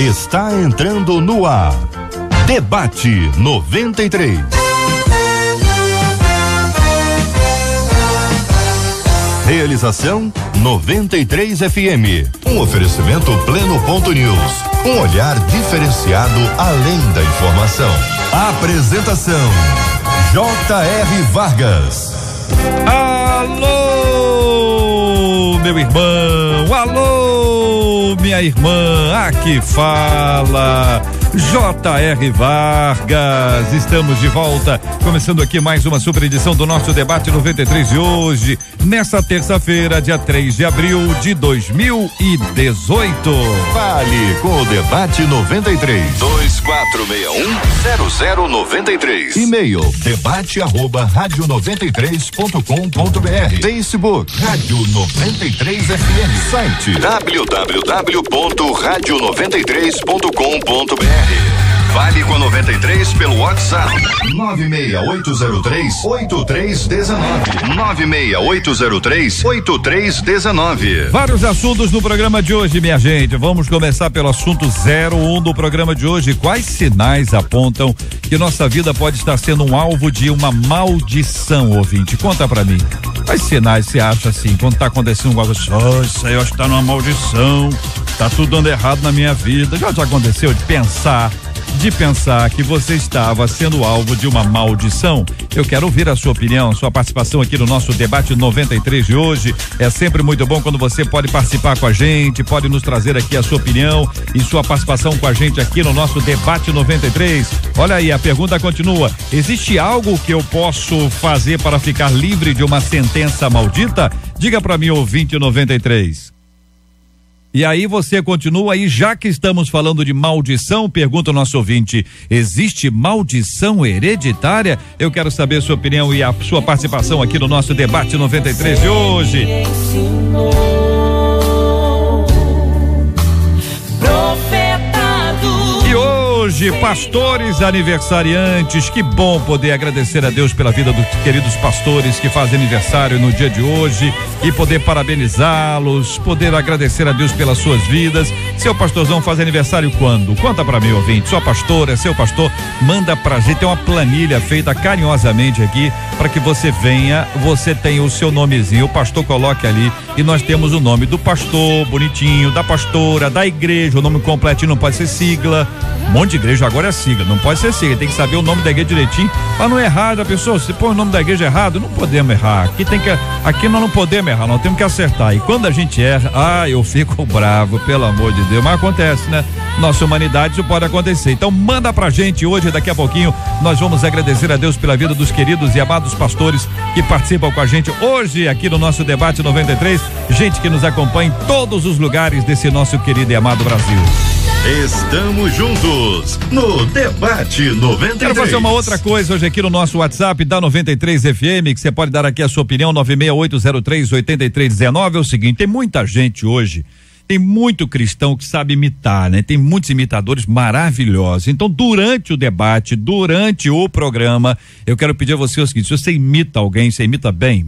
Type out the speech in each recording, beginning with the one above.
está entrando no ar. Debate 93. Realização 93 FM. Um oferecimento Pleno.news. Um olhar diferenciado além da informação. Apresentação J.R. Vargas. Alô, meu irmão, alô, minha irmã, aqui fala J.R. Vargas. Estamos de volta, começando aqui mais uma super edição do nosso Debate 93 de hoje, nessa terça-feira, dia 3 de abril de 2018. Fale com o Debate 93. 2461-0093. E-mail debate@radio93.com.br. Facebook Rádio 93 FM. Site www.radio93.com.br. Fale com a 93 pelo WhatsApp 96803-8319. 96803-8319. Vários assuntos no programa de hoje, minha gente. Vamos começar pelo assunto 01 do programa de hoje. Quais sinais apontam que nossa vida pode estar sendo um alvo de uma maldição, ouvinte? Conta pra mim. Quais sinais você acha assim, quando tá acontecendo algo assim? Oh, isso aí eu acho que tá numa maldição, tá tudo dando errado na minha vida. Já aconteceu de pensar que você estava sendo alvo de uma maldição? Eu quero ouvir a sua opinião, sua participação aqui no nosso Debate 93 de hoje. É sempre muito bom quando você pode participar com a gente, pode nos trazer aqui a sua opinião e sua participação com a gente aqui no nosso Debate 93. Olha aí, a pergunta continua: existe algo que eu posso fazer para ficar livre de uma sentença maldita? Diga para mim, ouvinte 93. E aí você continua aí, já que estamos falando de maldição, pergunta o nosso ouvinte: existe maldição hereditária? Eu quero saber a sua opinião e a sua participação aqui no nosso Debate 93 de hoje. E hoje, pastores aniversariantes, que bom poder agradecer a Deus pela vida dos queridos pastores que fazem aniversário no dia de hoje e poder parabenizá-los, poder agradecer a Deus pelas suas vidas. Seu pastorzão faz aniversário quando? Conta pra mim, ouvinte. Sua pastora, seu pastor, manda pra gente. Tem uma planilha feita carinhosamente aqui para que você venha, você tem o seu nomezinho, o pastor coloque ali e nós temos o nome do pastor bonitinho, da pastora, da igreja, o nome completinho, não pode ser sigla. Um monte de igreja agora é sigla, não pode ser sigla, tem que saber o nome da igreja direitinho para não errar da pessoa. Se pôr o nome da igreja errado, não podemos errar. Aqui nós não podemos errar, nós temos que acertar. E quando a gente erra, eu fico bravo, pelo amor de Deus, mas acontece, né? Nossa humanidade, isso pode acontecer. Então manda pra gente hoje, daqui a pouquinho nós vamos agradecer a Deus pela vida dos queridos e amados pastores que participam com a gente hoje aqui no nosso Debate 93, gente que nos acompanha em todos os lugares desse nosso querido e amado Brasil. Estamos juntos no Debate 93. Quero fazer uma outra coisa hoje aqui no nosso WhatsApp da 93 FM, que você pode dar aqui a sua opinião, 96803-8319. É o seguinte, tem muita gente hoje, tem muito cristão que sabe imitar, né? Tem muitos imitadores maravilhosos. Então, durante o debate, durante o programa, eu quero pedir a você o seguinte: se você imita alguém, você imita bem,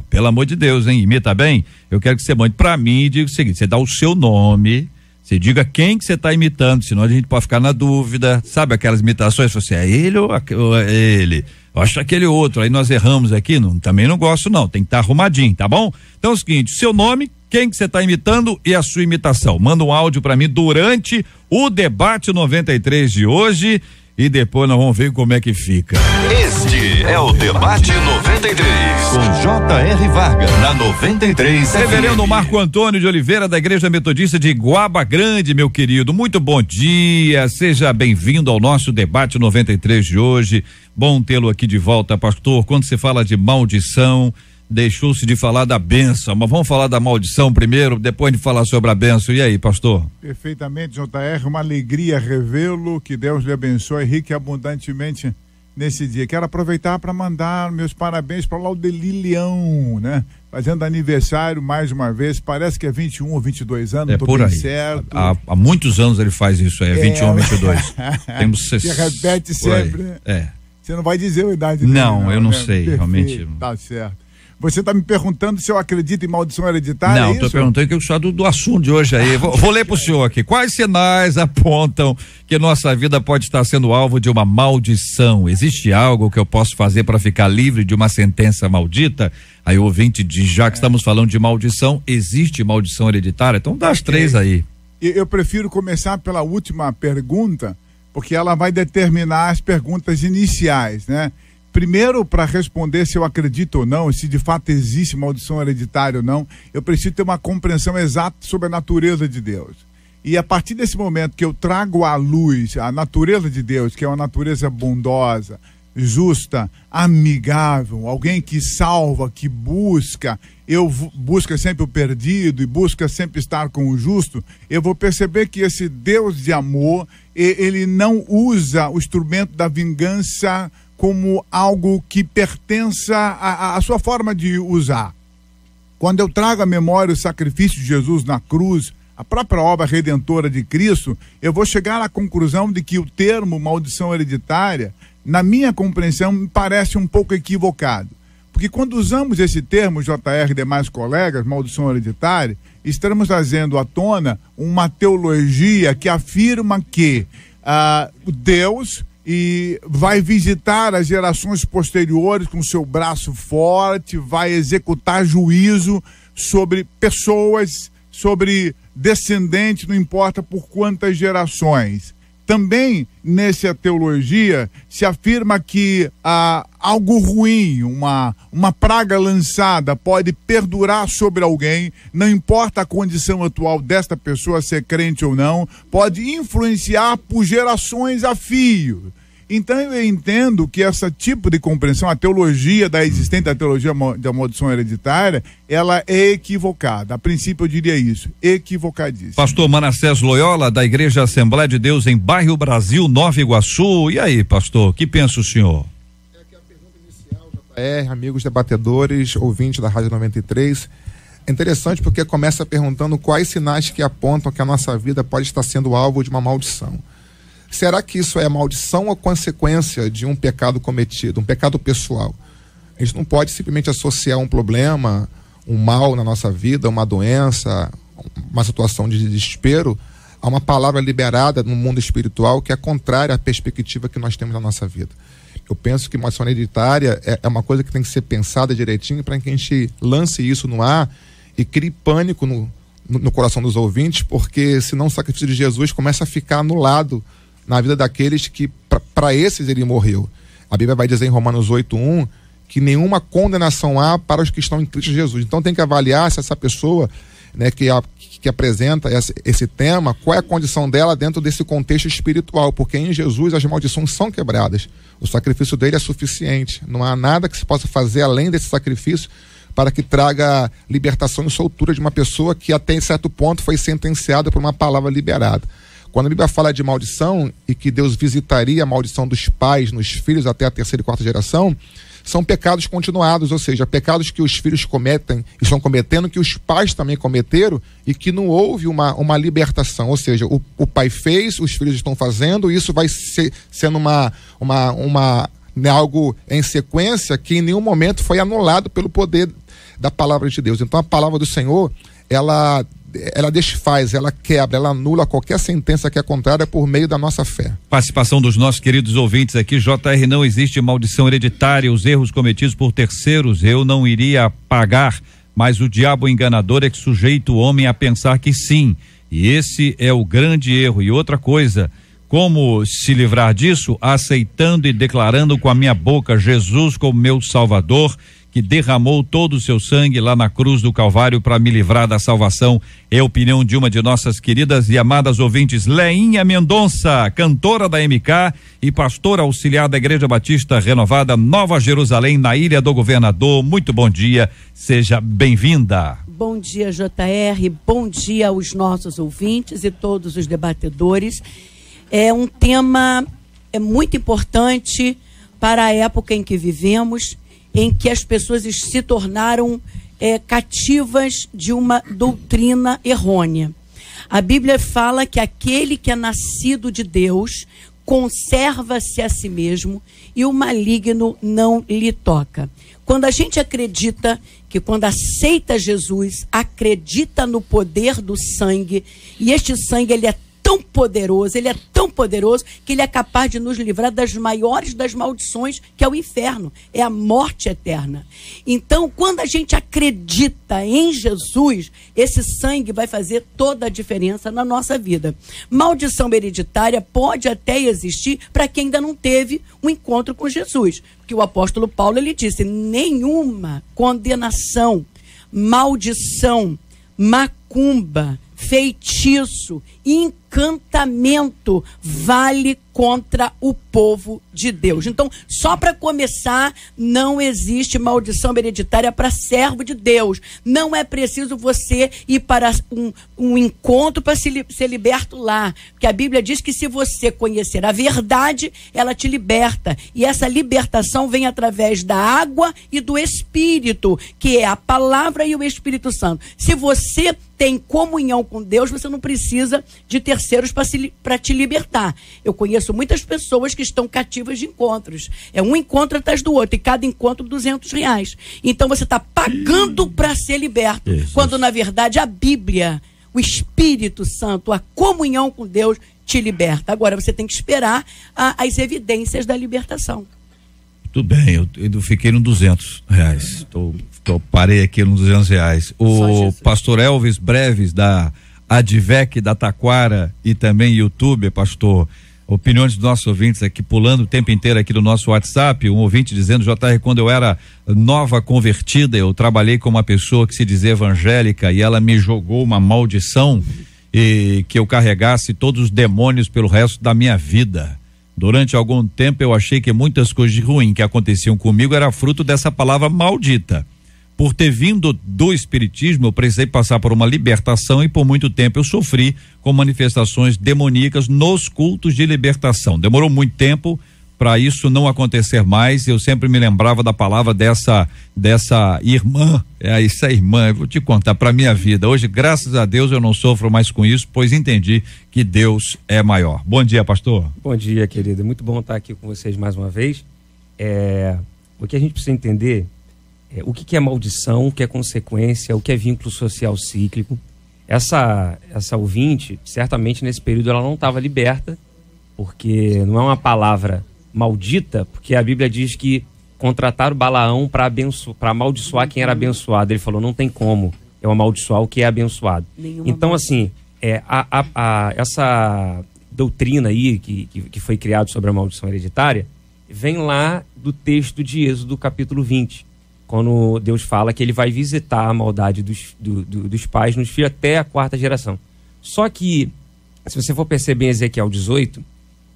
pelo amor de Deus, hein? Imita bem, eu quero que você mande pra mim e diga o seguinte: você dá o seu nome, você diga quem que você está imitando, senão a gente pode ficar na dúvida, sabe aquelas imitações, você é ele ou é ele? Eu acho aquele outro, aí nós erramos aqui, também não gosto não, tem que estar arrumadinho, tá bom? Então é o seguinte, seu nome, quem que você está imitando e a sua imitação. Manda um áudio para mim durante o Debate 93 de hoje e depois nós vamos ver como é que fica. Este é o Debate 93 com J.R. Vargas na 93 FM. Reverendo Marco Antônio de Oliveira, da Igreja Metodista de Guaba Grande, meu querido, muito bom dia, seja bem-vindo ao nosso Debate 93 de hoje. Bom tê-lo aqui de volta, pastor. Quando se fala de maldição, deixou-se de falar da bênção, mas vamos falar da maldição primeiro, depois de falar sobre a bênção. E aí, pastor? Perfeitamente, J.R., uma alegria revê-lo, que Deus lhe abençoe rica e abundantemente nesse dia. Quero aproveitar para mandar meus parabéns para o Laudeli Leão, né? Fazendo aniversário mais uma vez, parece que é 21 ou 22 anos, tô por bem aí. Certo. Há muitos anos ele faz isso aí, 21 ou 22. Temos Você repete sempre, né? É. Você não vai dizer a idade dele? Não, eu não sei, Perfeito, realmente. Tá certo. Você está me perguntando se eu acredito em maldição hereditária? Não, estou perguntando que eu sou do assunto de hoje aí. Vou ler para o senhor aqui. Quais sinais apontam que nossa vida pode estar sendo alvo de uma maldição? Existe algo que eu posso fazer para ficar livre de uma sentença maldita? Aí o ouvinte diz, já que estamos falando de maldição, existe maldição hereditária? Então dá as três aí. Eu prefiro começar pela última pergunta, porque ela vai determinar as perguntas iniciais, né? Primeiro, para responder se eu acredito ou não, se de fato existe maldição hereditária ou não, eu preciso ter uma compreensão exata sobre a natureza de Deus. E a partir desse momento que eu trago à luz a natureza de Deus, que é uma natureza bondosa, justa, amigável, alguém que salva, que busca sempre o perdido e busca sempre estar com o justo, eu vou perceber que esse Deus de amor, ele não usa o instrumento da vingança como algo que pertença à sua forma de usar. Quando eu trago à memória o sacrifício de Jesus na cruz, a própria obra redentora de Cristo, eu vou chegar à conclusão de que o termo maldição hereditária, na minha compreensão, me parece um pouco equivocado. Porque quando usamos esse termo, JR e demais colegas, maldição hereditária, estamos trazendo à tona uma teologia que afirma que Deus vai visitar as gerações posteriores com seu braço forte, vai executar juízo sobre pessoas, sobre descendentes, não importa por quantas gerações. Também, nessa teologia, se afirma que algo ruim, uma praga lançada pode perdurar sobre alguém, não importa a condição atual desta pessoa, ser crente ou não, pode influenciar por gerações a fio. Então eu entendo que esse tipo de compreensão, a teologia da existência da teologia da maldição hereditária, ela é equivocada. A princípio eu diria isso, equivocadíssima. Pastor Manassés Loyola, da Igreja Assembleia de Deus em Bairro Brasil, Nova Iguaçu. E aí, pastor, que pensa o senhor? Aqui a pergunta inicial, JR, amigos debatedores, ouvintes da Rádio 93. É interessante porque começa perguntando quais sinais que apontam que a nossa vida pode estar sendo alvo de uma maldição. Será que isso é maldição ou consequência de um pecado cometido, um pecado pessoal? A gente não pode simplesmente associar um problema, um mal na nossa vida, uma doença, uma situação de desespero, a uma palavra liberada no mundo espiritual que é contrária à perspectiva que nós temos na nossa vida. Eu penso que maldição hereditária é uma coisa que tem que ser pensada direitinho para que a gente lance isso no ar e crie pânico no coração dos ouvintes, porque senão o sacrifício de Jesus começa a ficar anulado na vida daqueles que, para esses, ele morreu. A Bíblia vai dizer em Romanos 8:1 que nenhuma condenação há para os que estão em Cristo Jesus. Então tem que avaliar se essa pessoa, né, que apresenta esse tema, qual é a condição dela dentro desse contexto espiritual, porque em Jesus as maldições são quebradas. O sacrifício dele é suficiente. Não há nada que se possa fazer além desse sacrifício para que traga libertação e soltura de uma pessoa que até certo ponto foi sentenciada por uma palavra liberada. Quando a Bíblia fala de maldição e que Deus visitaria a maldição dos pais nos filhos até a terceira e quarta geração, são pecados continuados, ou seja, pecados que os filhos cometem, estão cometendo, que os pais também cometeram e que não houve uma libertação, ou seja, o pai fez, os filhos estão fazendo, e isso vai sendo algo em sequência que em nenhum momento foi anulado pelo poder da palavra de Deus. Então a palavra do Senhor, ela desfaz, ela quebra, ela anula qualquer sentença que é contrária por meio da nossa fé. Participação dos nossos queridos ouvintes aqui. JR, não existe maldição hereditária, os erros cometidos por terceiros eu não iria pagar, mas o diabo enganador é que sujeita o homem a pensar que sim, e esse é o grande erro. E outra coisa, como se livrar disso? Aceitando e declarando com a minha boca Jesus como meu Salvador, que derramou todo o seu sangue lá na cruz do Calvário para me livrar da salvação. É a opinião de uma de nossas queridas e amadas ouvintes, Leinha Mendonça, cantora da MK e pastora auxiliar da Igreja Batista Renovada Nova Jerusalém, na Ilha do Governador. Muito bom dia, seja bem-vinda. Bom dia, JR, bom dia aos nossos ouvintes e todos os debatedores. É um tema muito importante para a época em que vivemos, em que as pessoas se tornaram cativas de uma doutrina errônea. A Bíblia fala que aquele que é nascido de Deus conserva-se a si mesmo e o maligno não lhe toca. Quando a gente acredita que quando aceita Jesus, acredita no poder do sangue, e este sangue ele é tão poderoso, ele é tão poderoso que ele é capaz de nos livrar das maiores das maldições, que é o inferno, é a morte eterna. Então, quando a gente acredita em Jesus, esse sangue vai fazer toda a diferença na nossa vida. Maldição hereditária pode até existir para quem ainda não teve um encontro com Jesus, porque o apóstolo Paulo ele disse: nenhuma condenação, maldição, macumba, feitiço, encantamento vale contra o povo de Deus. Então, só para começar, não existe maldição hereditária para servo de Deus. Não é preciso você ir para um encontro para ser liberto lá. Porque a Bíblia diz que se você conhecer a verdade, ela te liberta. E essa libertação vem através da água e do Espírito, que é a palavra e o Espírito Santo. Se você tem comunhão com Deus, você não precisa de terceiros para te libertar. Eu conheço muitas pessoas que estão cativas de encontros. É um encontro atrás do outro, e cada encontro R$200. Então você está pagando para ser liberto. Jesus. Quando na verdade a Bíblia, o Espírito Santo, a comunhão com Deus te liberta. Agora você tem que esperar as evidências da libertação. Tudo bem, eu fiquei no R$200. Parei aqui no R$200. O pastor Elvis Breves, da Advec da Taquara, e também YouTube, pastor, opiniões dos nossos ouvintes aqui, pulando o tempo inteiro aqui do nosso WhatsApp, um ouvinte dizendo: JR, quando eu era nova convertida, eu trabalhei com uma pessoa que se dizia evangélica, e ela me jogou uma maldição, e que eu carregasse todos os demônios pelo resto da minha vida. Durante algum tempo eu achei que muitas coisas ruins que aconteciam comigo era fruto dessa palavra maldita. Por ter vindo do espiritismo, eu precisei passar por uma libertação, e por muito tempo eu sofri com manifestações demoníacas nos cultos de libertação. Demorou muito tempo para isso não acontecer mais. Eu sempre me lembrava da palavra dessa irmã, essa irmã, eu vou te contar, para minha vida. Hoje, graças a Deus, eu não sofro mais com isso, pois entendi que Deus é maior. Bom dia, pastor. Bom dia, querido. Muito bom estar aqui com vocês mais uma vez. O que a gente precisa entender o que é maldição, o que é consequência, o que é vínculo social cíclico. Essa ouvinte, certamente nesse período ela não estava liberta, porque não é uma palavra maldita, porque a Bíblia diz que contrataram Balaão para amaldiçoar quem era abençoado. Ele falou: não tem como eu amaldiçoar o que é abençoado. Então, assim, essa doutrina aí que foi criada sobre a maldição hereditária vem lá do texto de Êxodo, capítulo 20. Quando Deus fala que ele vai visitar a maldade dos pais nos filhos até a 4ª geração. Só que, se você for perceber em Ezequiel 18,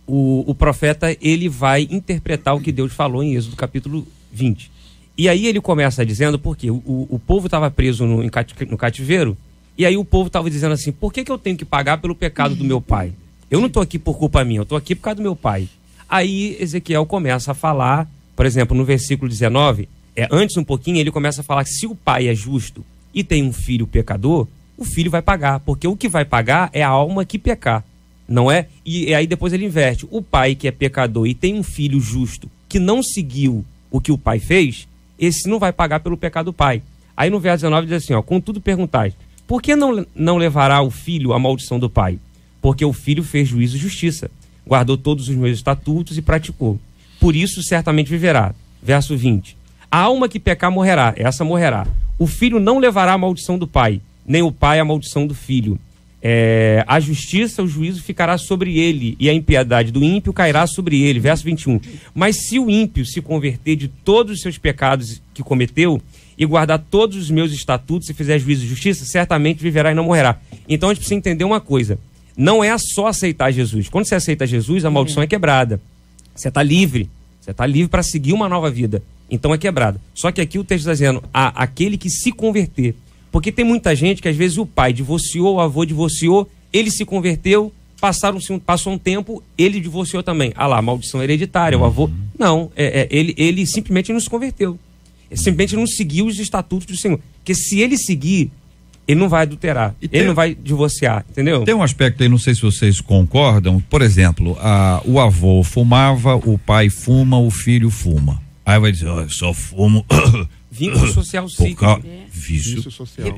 o profeta ele vai interpretar o que Deus falou em Êxodo capítulo 20. E aí ele começa dizendo, porque o povo estava preso no cativeiro, e aí o povo estava dizendo assim: por que eu tenho que pagar pelo pecado do meu pai? Eu não estou aqui por culpa minha, eu estou aqui por causa do meu pai. Aí Ezequiel começa a falar, por exemplo, no versículo 19... antes um pouquinho, ele começa a falar que se o pai é justo e tem um filho pecador, o filho vai pagar, porque o que vai pagar é a alma que pecar, não é? E aí depois ele inverte: o pai que é pecador e tem um filho justo que não seguiu o que o pai fez, esse não vai pagar pelo pecado do pai. Aí no verso 19 diz assim: contudo perguntais, por que não levará o filho a maldição do pai? Porque o filho fez juízo e justiça, guardou todos os meus estatutos e praticou, por isso certamente viverá. Verso 20: a alma que pecar morrerá, essa morrerá. O filho não levará a maldição do pai, nem o pai a maldição do filho. A justiça, o juízo ficará sobre ele, e a impiedade do ímpio cairá sobre ele. Verso 21. Mas se o ímpio se converter de todos os seus pecados que cometeu, e guardar todos os meus estatutos, e fizer juízo e justiça, certamente viverá e não morrerá. Então a gente precisa entender uma coisa: não é só aceitar Jesus. Quando você aceita Jesus, a maldição é quebrada. Você está livre. Você está livre para seguir uma nova vida. Então é quebrado. Só que aqui o texto está dizendo: aquele que se converter. Porque tem muita gente que às vezes o pai divorciou, o avô divorciou, ele se converteu, passou um tempo, ele divorciou também. Ah lá, maldição hereditária, o avô. Não, ele simplesmente não se converteu. Ele simplesmente não seguiu os estatutos do Senhor. Porque se ele seguir, ele não vai adulterar, ele não vai divorciar, entendeu? Tem um aspecto aí, não sei se vocês concordam. Por exemplo, o avô fumava, o pai fuma, o filho fuma. Aí vai dizer, eu só fumo. Vínculo social Vício. Vício social.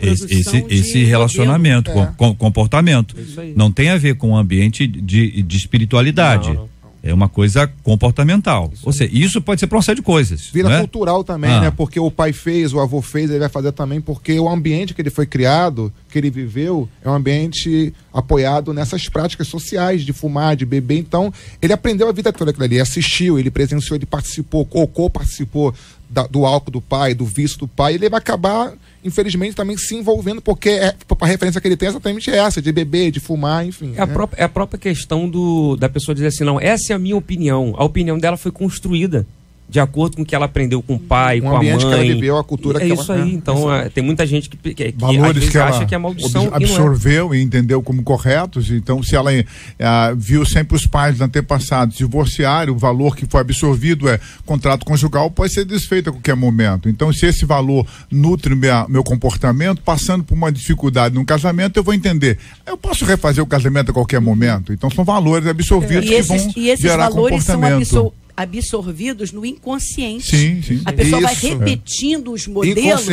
Esse relacionamento, comportamento. Não tem a ver com o ambiente de espiritualidade. Não. É uma coisa comportamental. Ou seja, isso pode ser para uma série de coisas. Vira né? cultural também, né? Porque o pai fez, o avô fez, ele vai fazer também, porque o ambiente que ele foi criado, que ele viveu, é um ambiente apoiado nessas práticas sociais, de fumar, de beber. Então, ele aprendeu a vida toda aquilo ali, assistiu, ele presenciou, ele participou, participou do álcool do pai, do vício do pai, ele vai acabar, infelizmente, também se envolvendo, porque a referência que ele tem é exatamente essa, de beber, de fumar, enfim. É a própria questão da pessoa dizer assim, não, essa é a minha opinião. A opinião dela foi construída de acordo com o que ela aprendeu com o pai, com a mãe. O ambiente que ela viveu, a cultura que ela... É isso aí, então tem muita gente que valores às vezes que ela acha que é maldição. Absorveu e entendeu como corretos, então se ela viu sempre os pais antepassados divorciarem, o valor que foi absorvido contrato conjugal pode ser desfeito a qualquer momento. Então se esse valor nutre meu comportamento, passando por uma dificuldade num casamento, eu vou entender, eu posso refazer o casamento a qualquer momento. Então são valores absorvidos que vão gerar comportamento. São absorvidos no inconsciente. Sim. A pessoa vai repetindo os modelos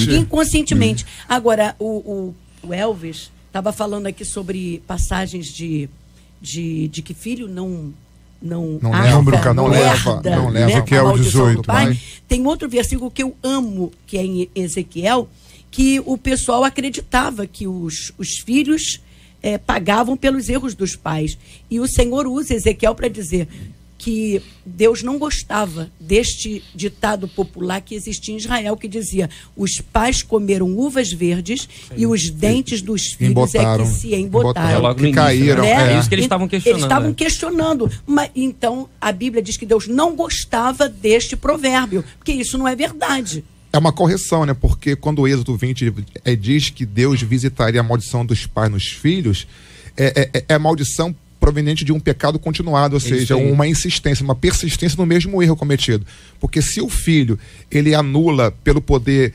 inconscientemente. Agora, o Elvis estava falando aqui sobre passagens de que filho não leva, que é o 18. Tem outro versículo que eu amo, que é em Ezequiel, que o pessoal acreditava que os filhos pagavam pelos erros dos pais. E o Senhor usa Ezequiel para dizer que Deus não gostava deste ditado popular que existia em Israel, que dizia: os pais comeram uvas verdes e os dentes dos filhos que se embotaram. Que caíram. É isso que eles estavam questionando. Eles estavam questionando. Mas, então, a Bíblia diz que Deus não gostava deste provérbio, porque isso não é verdade. É uma correção, né? Porque quando o Êxodo 20 diz que Deus visitaria a maldição dos pais nos filhos, é maldição proveniente de um pecado continuado, ou seja, uma insistência, uma persistência no mesmo erro cometido. Porque se o filho, ele anula pelo poder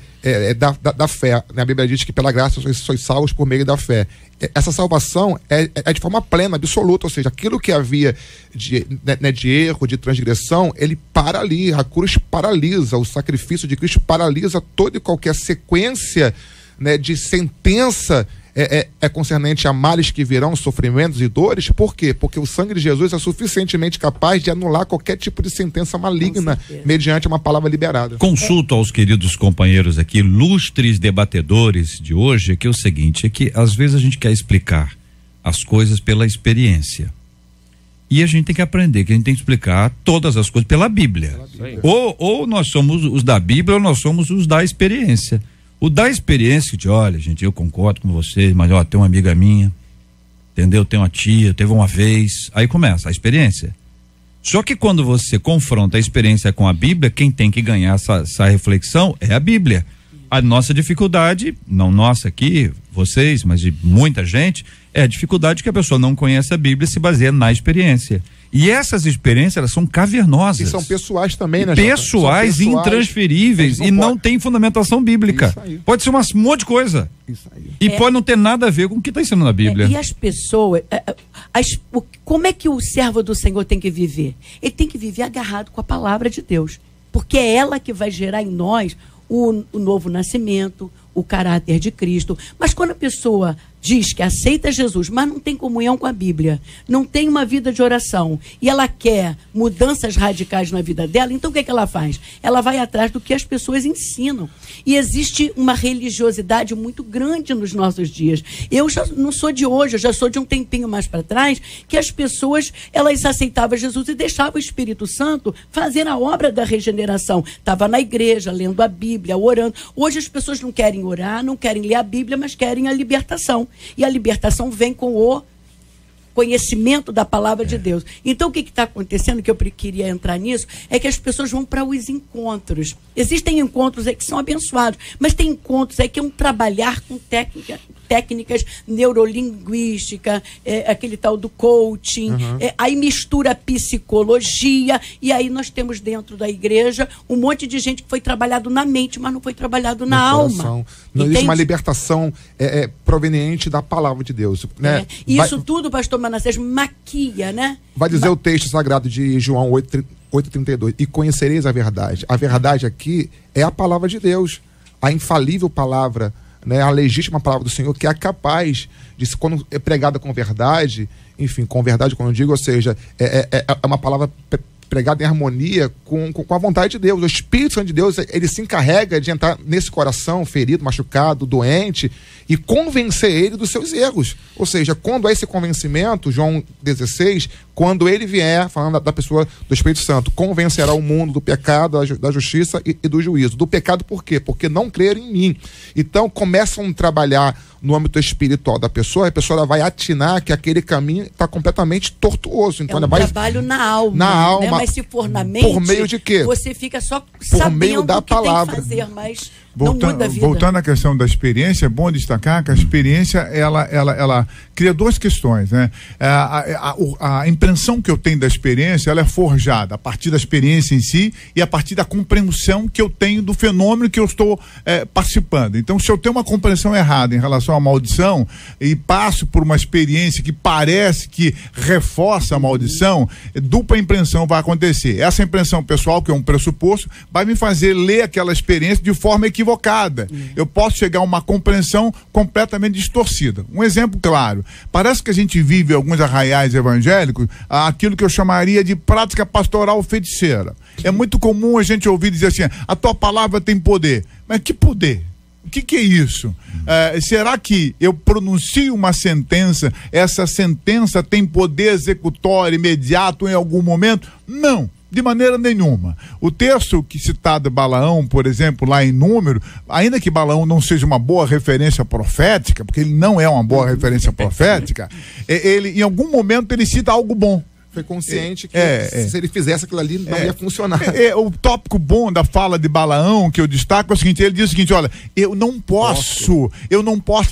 da fé, né? A Bíblia diz que pela graça sois salvos por meio da fé. Essa salvação é de forma plena, absoluta, ou seja, aquilo que havia de erro, de transgressão, ele para ali, a cruz paralisa, o sacrifício de Cristo paralisa toda e qualquer sequência, né, de sentença concernente a males que virão, sofrimentos e dores. Por quê? Porque o sangue de Jesus é suficientemente capaz de anular qualquer tipo de sentença maligna mediante uma palavra liberada. Consulto aos queridos companheiros aqui, ilustres debatedores de hoje, que é o seguinte, é que às vezes a gente quer explicar as coisas pela experiência. E a gente tem que aprender, que a gente tem que explicar todas as coisas pela Bíblia. Ou nós somos os da Bíblia ou nós somos os da experiência. O da experiência, que olha, gente, eu concordo com vocês, mas tem uma amiga minha, entendeu? Tem uma tia, teve uma vez, aí começa a experiência. Só que quando você confronta a experiência com a Bíblia, quem tem que ganhar essa reflexão é a Bíblia. A nossa dificuldade, não nossa aqui, vocês, mas de muita gente, é a dificuldade que a pessoa não conhece a Bíblia e se baseia na experiência. E essas experiências, elas são cavernosas. E são pessoais também, né? Pessoais, intransferíveis, e não tem fundamentação bíblica. Pode ser um monte de coisa. Isso aí. E pode não ter nada a ver com o que está ensinando na Bíblia. E as pessoas, como é que o servo do Senhor tem que viver? Ele tem que viver agarrado com a palavra de Deus. Porque é ela que vai gerar em nós o novo nascimento, o caráter de Cristo. Mas quando a pessoa diz que aceita Jesus, mas não tem comunhão com a Bíblia, não tem uma vida de oração, e ela quer mudanças radicais na vida dela, então o que é que ela faz? Ela vai atrás do que as pessoas ensinam. E existe uma religiosidade muito grande nos nossos dias. Eu já não sou de hoje, eu já sou de um tempinho mais para trás, que as pessoas, elas aceitavam Jesus e deixavam o Espírito Santo fazer a obra da regeneração. Estava na igreja, lendo a Bíblia, orando. Hoje as pessoas não querem orar, não querem ler a Bíblia, mas querem a libertação. E a libertação vem com o conhecimento da palavra de Deus. Então o que está acontecendo, que eu queria entrar nisso, é que as pessoas vão para os encontros. Existem encontros aí que são abençoados, mas tem encontros aí que é um trabalhar com técnicas neurolinguísticas, aquele tal do coaching, aí mistura psicologia, e aí nós temos dentro da igreja um monte de gente que foi trabalhado na mente, mas não foi trabalhado na alma. Não existe uma libertação proveniente da palavra de Deus. Né? E isso tudo, pastor Manassés, maquia, né? Vai dizer o texto sagrado de João 8:32, e conhecereis a verdade. A verdade aqui é a palavra de Deus, a infalível palavra, né, a legítima palavra do Senhor, que é capaz de, quando é pregada com verdade, enfim, com verdade, quando eu digo, ou seja, é uma palavra pregado em harmonia com a vontade de Deus. O Espírito Santo de Deus, ele se encarrega de entrar nesse coração ferido, machucado, doente, e convencer ele dos seus erros. Ou seja, quando há esse convencimento, João 16, quando ele vier, falando da pessoa do Espírito Santo, convencerá o mundo do pecado, da justiça e do juízo. Do pecado por quê? Porque não creram em mim. Então começam a trabalhar no âmbito espiritual da pessoa, a pessoa vai atinar que aquele caminho está completamente tortuoso. Então, é um trabalho na alma. Na alma. Né? Mas se for na mente, por meio de quê? Você fica só por sabendo meio da o que palavra. tem que fazer, mas não muda a vida. Voltando à questão da experiência, é bom destacar que a experiência, ela cria duas questões, né? A impressão que eu tenho da experiência, ela é forjada a partir da experiência em si e a partir da compreensão que eu tenho do fenômeno que eu estou participando. Então, se eu tenho uma compreensão errada em relação à maldição e passo por uma experiência que parece que reforça a maldição, dupla impressão vai acontecer. Essa impressão pessoal, que é um pressuposto, vai me fazer ler aquela experiência de forma equivocada. Eu posso chegar a uma compreensão completamente distorcida. Um exemplo claro, parece que a gente vive em alguns arraiais evangélicos aquilo que eu chamaria de prática pastoral feiticeira. É muito comum a gente ouvir dizer assim, a tua palavra tem poder. Mas que poder? O que é isso? Será que eu pronuncio uma sentença, essa sentença tem poder executório imediato em algum momento? Não, de maneira nenhuma. O texto que citado Balaão, por exemplo, lá em Número, ainda que Balaão não seja uma boa referência profética, porque ele não é uma boa referência profética, ele, em algum momento ele cita algo bom. Foi consciente que se ele fizesse aquilo ali não ia funcionar. O tópico bom da fala de Balaão que eu destaco é o seguinte, ele diz o seguinte, olha, eu não posso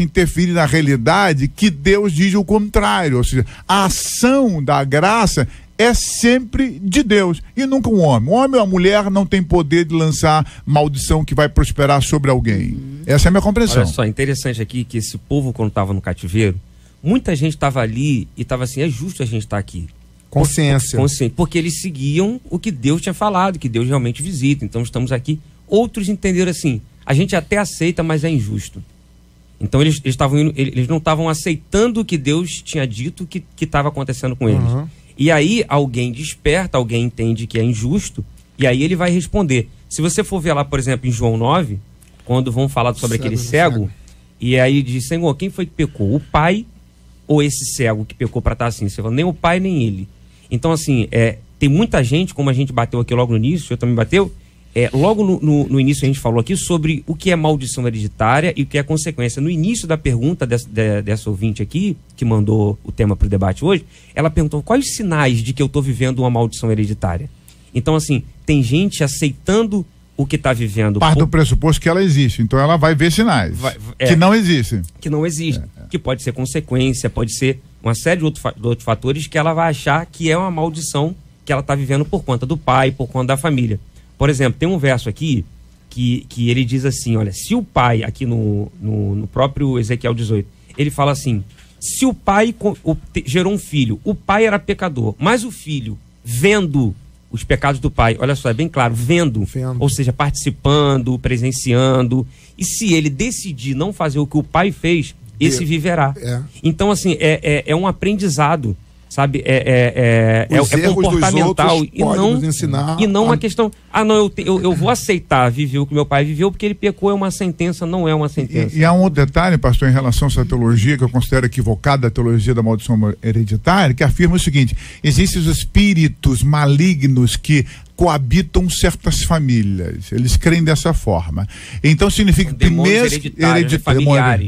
interferir na realidade que Deus diz o contrário, ou seja, a ação da graça é sempre de Deus e nunca um homem. Um homem ou uma mulher não tem poder de lançar maldição que vai prosperar sobre alguém. Essa é a minha compreensão. Olha só, interessante aqui que esse povo, quando estava no cativeiro, muita gente estava ali e estava assim, é justo a gente estar aqui. Consciência. Porque eles seguiam o que Deus tinha falado, que Deus realmente visita. Então estamos aqui. Outros entenderam assim, a gente até aceita, mas é injusto. Então eles não estavam aceitando o que Deus tinha dito que estava acontecendo com eles. E aí alguém desperta, alguém entende que é injusto, e aí ele vai responder. Se você for ver lá, por exemplo, em João 9, quando vão falar sobre aquele cego, e aí diz, Senhor, quem foi que pecou? O pai ou esse cego que pecou para estar assim? Você fala, nem o pai, nem ele. Então, assim, tem muita gente, como a gente bateu aqui logo no início, eu também bateu, logo no início a gente falou aqui sobre o que é maldição hereditária e o que é consequência. No início da pergunta dessa ouvinte aqui, que mandou o tema para o debate hoje, ela perguntou quais os sinais de que eu estou vivendo uma maldição hereditária. Então, assim, tem gente aceitando o que está vivendo. Parte do pressuposto que ela existe, então ela vai ver sinais que não existem. Que não existem, que pode ser consequência, pode ser uma série de outros fatores que ela vai achar que é uma maldição que ela está vivendo por conta do pai, por conta da família. Por exemplo, tem um verso aqui que ele diz assim, olha, se o pai, aqui no próprio Ezequiel 18, ele fala assim, se o pai gerou um filho, o pai era pecador, mas o filho, vendo os pecados do pai, olha só, é bem claro, vendo, ou seja, participando, presenciando, e se ele decidir não fazer o que o pai fez, esse viverá. Então, assim, é um aprendizado, sabe? É comportamental e não uma questão, eu vou aceitar viver o que meu pai viveu porque ele pecou, é uma sentença, não é uma sentença. E há um outro detalhe, pastor, em relação a essa teologia, que eu considero equivocada, a teologia da maldição hereditária, que afirma o seguinte, existem os espíritos malignos que coabitam certas famílias. Eles creem dessa forma. Então significa que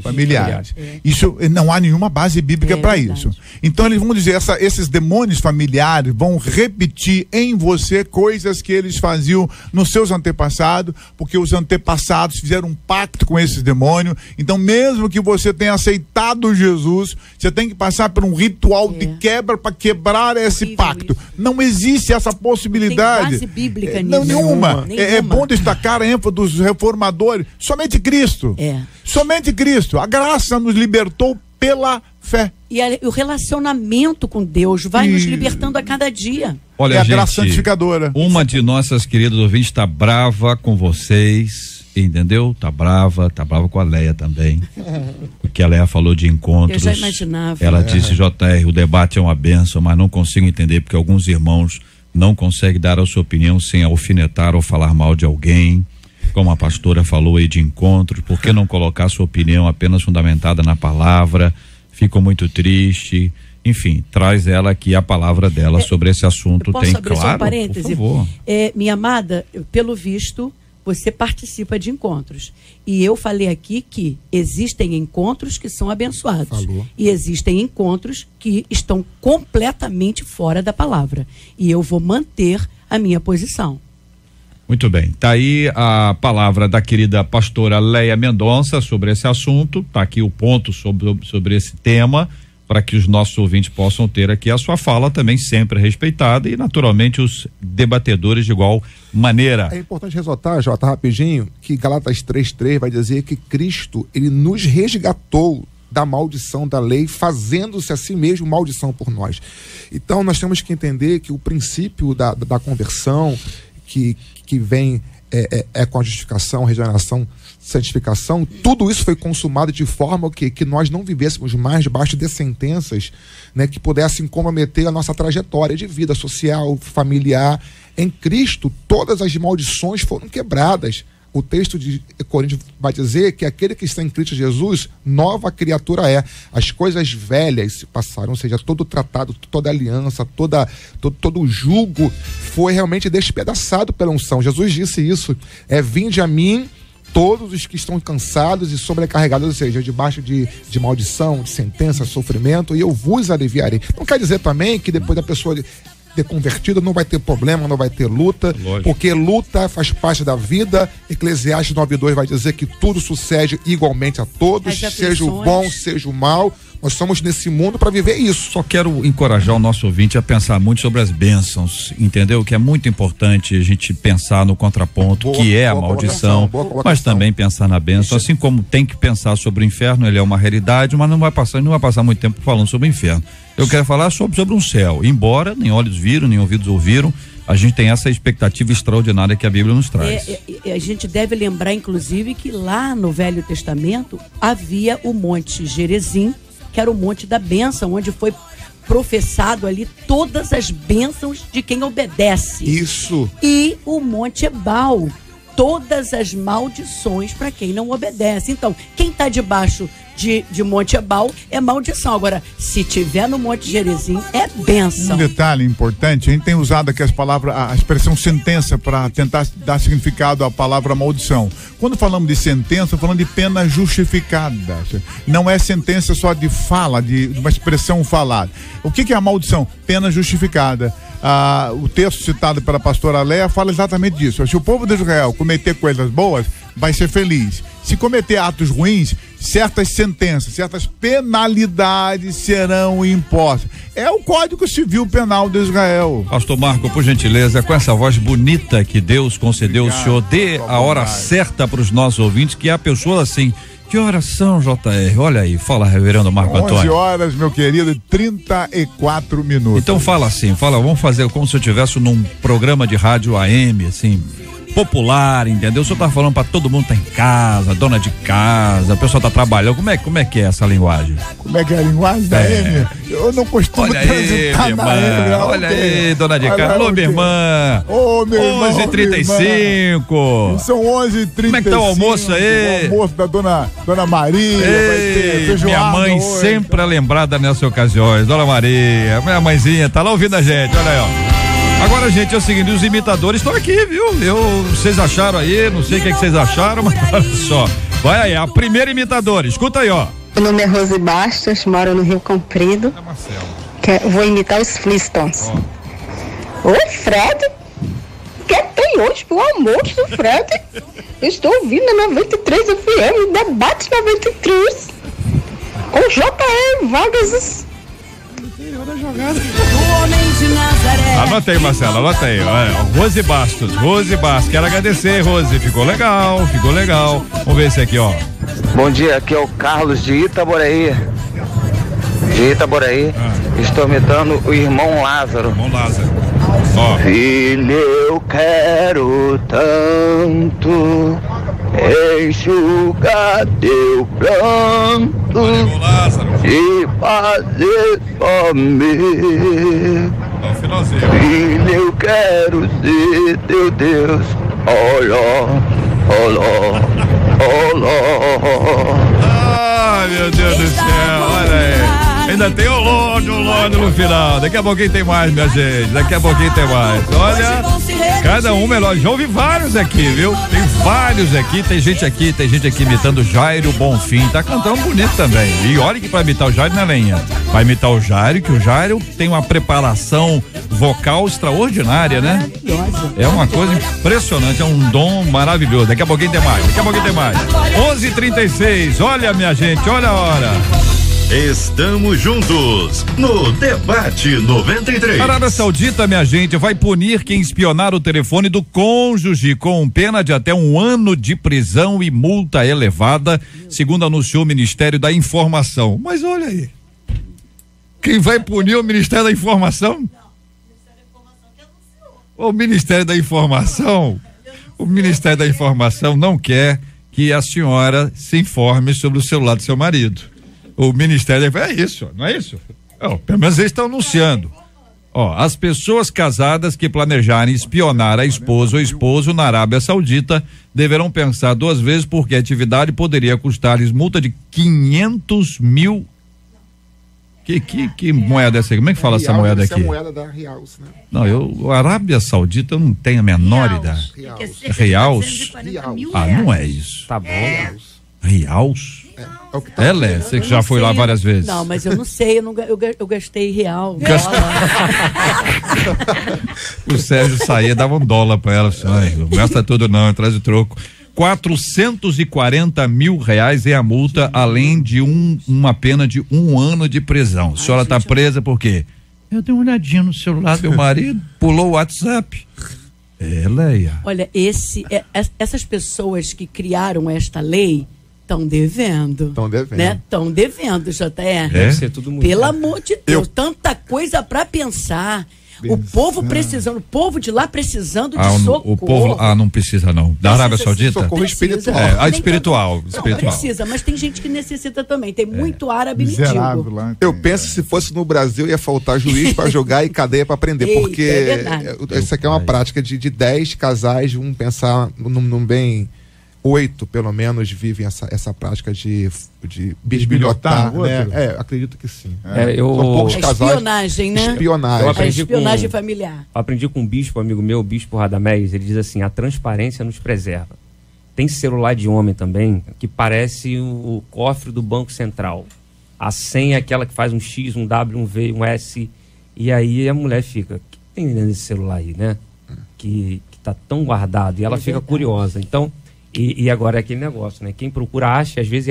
familiares. Isso não há nenhuma base bíblica para isso. Então eles vão dizer, esses demônios familiares vão repetir em você coisas que eles faziam nos seus antepassados, porque os antepassados fizeram um pacto com esses demônios. Então mesmo que você tenha aceitado Jesus, você tem que passar por um ritual de quebra para quebrar esse pacto. Isso. Não existe essa possibilidade. Bíblica não, nenhuma. É bom destacar a ênfase dos reformadores. Somente Cristo. Somente Cristo. A graça nos libertou pela Fé. E o relacionamento com Deus vai nos libertando a cada dia. Olha, É a gente, graça santificadora. uma de nossas queridas ouvintes está brava com vocês, entendeu? Tá brava com a Leia também. Porque a Leia falou de encontros. Eu já imaginava. Ela disse, JR, o debate é uma bênção, mas não consigo entender porque alguns irmãos não conseguem dar a sua opinião sem alfinetar ou falar mal de alguém. Como a pastora falou aí de encontros, por que não colocar sua opinião apenas fundamentada na palavra? Fico muito triste. Enfim, traz ela aqui a palavra dela sobre esse assunto. Posso Tem, abrir só um claro, parêntese? por favor. Minha amada, pelo visto, você participa de encontros. E eu falei aqui que existem encontros que são abençoados. Falou. E existem encontros que estão completamente fora da palavra. E eu vou manter a minha posição. Muito bem, tá aí a palavra da querida pastora Leia Mendonça sobre esse assunto, tá aqui o ponto sobre esse tema, para que os nossos ouvintes possam ter aqui a sua fala também sempre respeitada e naturalmente os debatedores de igual maneira. É importante ressaltar, Jota, rapidinho, que Gálatas 3:3 vai dizer que Cristo, ele nos resgatou da maldição da lei, fazendo-se a si mesmo maldição por nós. Então nós temos que entender que o princípio da conversão que vem com a justificação, regeneração, santificação, tudo isso foi consumado de forma que nós não vivêssemos mais debaixo de sentenças, né, que pudessem comprometer a nossa trajetória de vida social, familiar. Em Cristo, todas as maldições foram quebradas. O texto de Coríntios vai dizer que aquele que está em Cristo Jesus, nova criatura é. As coisas velhas se passaram, ou seja, todo o tratado, toda a aliança, todo o jugo foi realmente despedaçado pela unção. Jesus disse isso, vinde a mim todos os que estão cansados e sobrecarregados, ou seja, debaixo de maldição, de sentença, sofrimento, e eu vos aliviarei. Não quer dizer também que depois da pessoa ter convertido não vai ter problema, não vai ter luta. Lógico. Porque luta faz parte da vida. Eclesiastes 9:2 vai dizer que tudo sucede igualmente a todos, seja o bom, seja o mal. Nós somos nesse mundo para viver isso. Só quero encorajar o nosso ouvinte a pensar muito sobre as bênçãos, entendeu? Que é muito importante a gente pensar no contraponto, que é a maldição, mas também pensar na bênção, assim como tem que pensar sobre o inferno, ele é uma realidade, mas não vai passar muito tempo falando sobre o inferno. Eu quero falar sobre um céu, embora nem olhos viram, nem ouvidos ouviram, a gente tem essa expectativa extraordinária que a Bíblia nos traz. A gente deve lembrar, inclusive, que lá no Velho Testamento havia o Monte Gerizim, que era o Monte da Bênção, onde foi professado ali todas as bênçãos de quem obedece. Isso. E o Monte Ebal, todas as maldições para quem não obedece. Então, quem está debaixo de Monte Ebal é maldição. Agora, se tiver no Monte Gerizim, é bênção. Um detalhe importante, a gente tem usado aqui a expressão sentença para tentar dar significado à palavra maldição. Quando falamos de sentença, falando de pena justificada. Não é sentença só de fala, de uma expressão falada. O que é a maldição? Pena justificada. O texto citado pela pastora Leia fala exatamente disso. Se o povo de Israel cometer coisas boas, vai ser feliz. Se cometer atos ruins, certas sentenças, certas penalidades serão impostas. É o Código Civil Penal de Israel. Pastor Marco, por gentileza, com essa voz bonita que Deus concedeu, o senhor dê a hora certa para os nossos ouvintes, que é a pessoa assim. Que horas são, JR? Olha aí, fala, reverendo Marco Antônio. 11 horas, meu querido, 34 minutos. Então fala assim, vamos fazer como se eu estivesse num programa de rádio AM, assim, popular, entendeu? O senhor tá falando pra todo mundo tá em casa, dona de casa, a pessoa tá trabalhando, como é que é essa linguagem? Como é que é a linguagem da AM? Eu não costumo transitar na AM. Olha aí, dona de casa. Alô, minha irmã. Ô, meu irmão. 11h35. São 11h35. Como é que tá o almoço aí? O almoço da dona Maria. Ei, vai ter feijoada. Minha mãe hoje. sempre é lembrada nessas ocasiões. Dona Maria, minha mãezinha, tá lá ouvindo a gente, olha aí, ó. Agora, gente, é o seguinte, os imitadores estão aqui, viu? Vocês acharam aí, não sei o que vocês acharam, mas olha só. Vai aí, a primeira imitadora, escuta aí, ó. Meu nome é Rose Bastos, moro no Rio Comprido. Vou imitar os Flintstones. Oi, Fred? O que tem hoje pro almoço, Fred? Eu estou ouvindo a 93 FM, Debate 93. Com J.R. Vargas. O homem de Nazaré. Anota aí, Marcelo, anota aí. Rose Bastos. Quero agradecer, Rose. Ficou legal. Vamos ver esse aqui, ó. Bom dia, aqui é o Carlos de Itaboraí. de Itaboraí. Estou imitando o irmão Lázaro. Irmão Lázaro. Ó. Filho, eu quero tanto enxugar teu pranto e fazer comigo. Filho, eu quero ser teu Deus. Oló, oló, oló. Ai, meu Deus do céu, olha aí. Ainda tem o Lorde no final. Daqui a pouquinho tem mais, minha gente. Daqui a pouquinho tem mais. Olha, cada um melhor. Já ouvi vários aqui, viu? Tem vários aqui. Tem gente aqui imitando Jairo Bonfim. Tá cantando bonito também. E olha que pra imitar o Jairo na lenha. Vai imitar o Jairo, que o Jairo tem uma preparação vocal extraordinária, né? É uma coisa impressionante, é um dom maravilhoso. Daqui a pouquinho tem mais. 11h36. Olha, minha gente, olha a hora. Estamos juntos no Debate 93. A Arábia Saudita, minha gente, vai punir quem espionar o telefone do cônjuge com pena de até 1 ano de prisão e multa elevada, segundo anunciou o Ministério da Informação. Mas olha aí, quem vai punir o Ministério da Informação? O Ministério da Informação não quer que a senhora se informe sobre o celular do seu marido. O Ministério é isso, não é isso? Pelo menos eles estão anunciando. As pessoas casadas que planejarem espionar a esposa ou esposo na Arábia Saudita deverão pensar 2 vezes porque a atividade poderia custar-lhes multa de 500 mil. Que moeda é essa? Como é que fala essa moeda aqui? Essa é a moeda da Reals, né? Não, a Arábia Saudita eu não tenho a menor ideia. Reals? Não é isso. Tá bom. Reals? É o que tá você que já foi lá várias vezes. Não, mas eu não sei, eu gastei real. O Sérgio saía, dava $1 pra ela, não gasta tudo não, traz o troco. 440 mil reais é a multa, além de uma pena de 1 ano de prisão. A senhora tá presa por quê? Eu dei uma olhadinha no celular do meu marido, pulou o WhatsApp. Leia. Olha, essas pessoas que criaram esta lei estão devendo. Estão devendo, JR. Deve ser tudo muito. Pelo amor de Deus, tanta coisa para pensar. O povo precisando, o povo de lá precisando de socorro. O povo, não precisa não. Da Arábia Saudita? Socorro espiritual. Espiritual. Não precisa, mas tem gente que necessita também. Tem muito árabe mendigo. Lá, eu penso se fosse no Brasil ia faltar juiz para jogar e cadeia para prender, porque isso aqui é uma prática de 10 casais, vamos pensar num bem 8 pelo menos vivem essa prática de bisbilhotar, né? Acredito que sim. São poucos casais. Espionagem, né? Espionagem familiar. Eu aprendi com um bispo, amigo meu, o bispo Radamés, ele diz assim: a transparência nos preserva. Tem celular de homem também que parece o cofre do Banco Central. A senha é aquela que faz um X, um W, um V, um S, e aí a mulher fica, o que tem dentro desse celular aí, né? Que tá tão guardado, e ela fica curiosa. Então, e agora é aquele negócio, né? Quem procura às vezes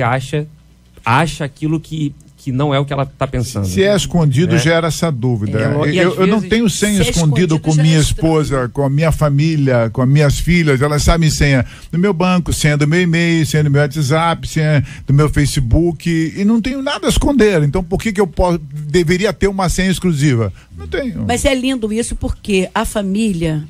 acha aquilo que não é o que ela está pensando. Se é escondido, gera essa dúvida. Eu não tenho senha escondido com minha esposa, com a minha família, com as minhas filhas. Elas sabem senha do meu banco, senha do meu e-mail, senha do meu WhatsApp, senha do meu Facebook, e não tenho nada a esconder. Então, por que eu deveria ter uma senha exclusiva? Não tenho. Mas é lindo isso porque a família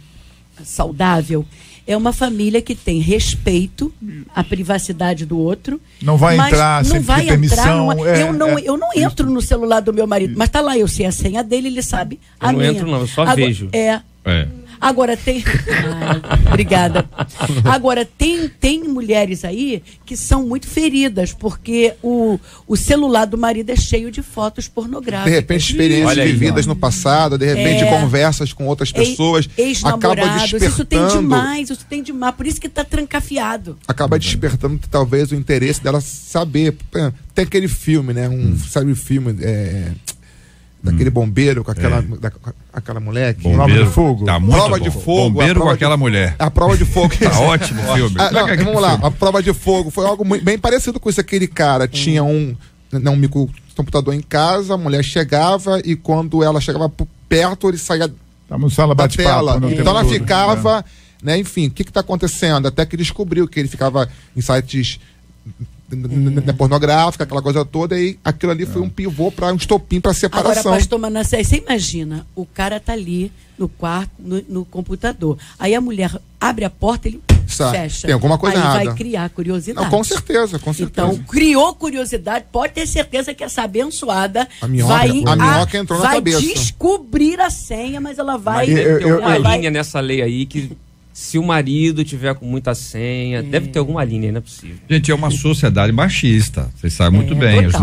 saudável é uma família que tem respeito à privacidade do outro. Não vai entrar sem pedir permissão. Eu não entro no celular do meu marido, mas tá lá, eu sei a senha dele, ele sabe a minha. Eu não entro não, eu só vejo. Agora tem... obrigada. Agora, tem mulheres aí que são muito feridas, porque o celular do marido é cheio de fotos pornográficas. De repente, experiências vividas no passado, de repente, conversas com outras pessoas. Acaba despertando... Isso tem demais. Por isso que tá trancafiado. Acaba despertando, talvez, o interesse dela saber. Tem aquele filme, né? Sabe o filme... daquele bombeiro com aquela mulher que... Prova de fogo. Tá muito prova bom. De fogo. Bombeiro com aquela mulher. A prova de fogo. Tá ótimo o filme. Vamos lá. A prova de fogo foi algo bem parecido com isso. Aquele cara tinha um microcomputador em casa, a mulher chegava e quando ela chegava perto, ele saía da tela. Então ela ficava... Né, enfim, o que está acontecendo? Até que descobriu que ele ficava em sites pornográfica, aquela coisa toda, e aquilo ali foi um pivô para um estopim para separação. Agora, pastor Manassés, você imagina, o cara tá ali no quarto, no computador. Aí a mulher abre a porta, ele fecha. Tem alguma coisa errada. Aí vai criar curiosidade. Não, com certeza. Então, criou curiosidade, pode ter certeza que essa abençoada a minhoca entrou na cabeça. Vai descobrir a senha, mas ela vai... Tem uma linha nessa lei aí que... Se o marido tiver com muita senha, deve ter alguma linha, não é possível. Gente, é uma sociedade machista. Vocês sabem muito bem. Total.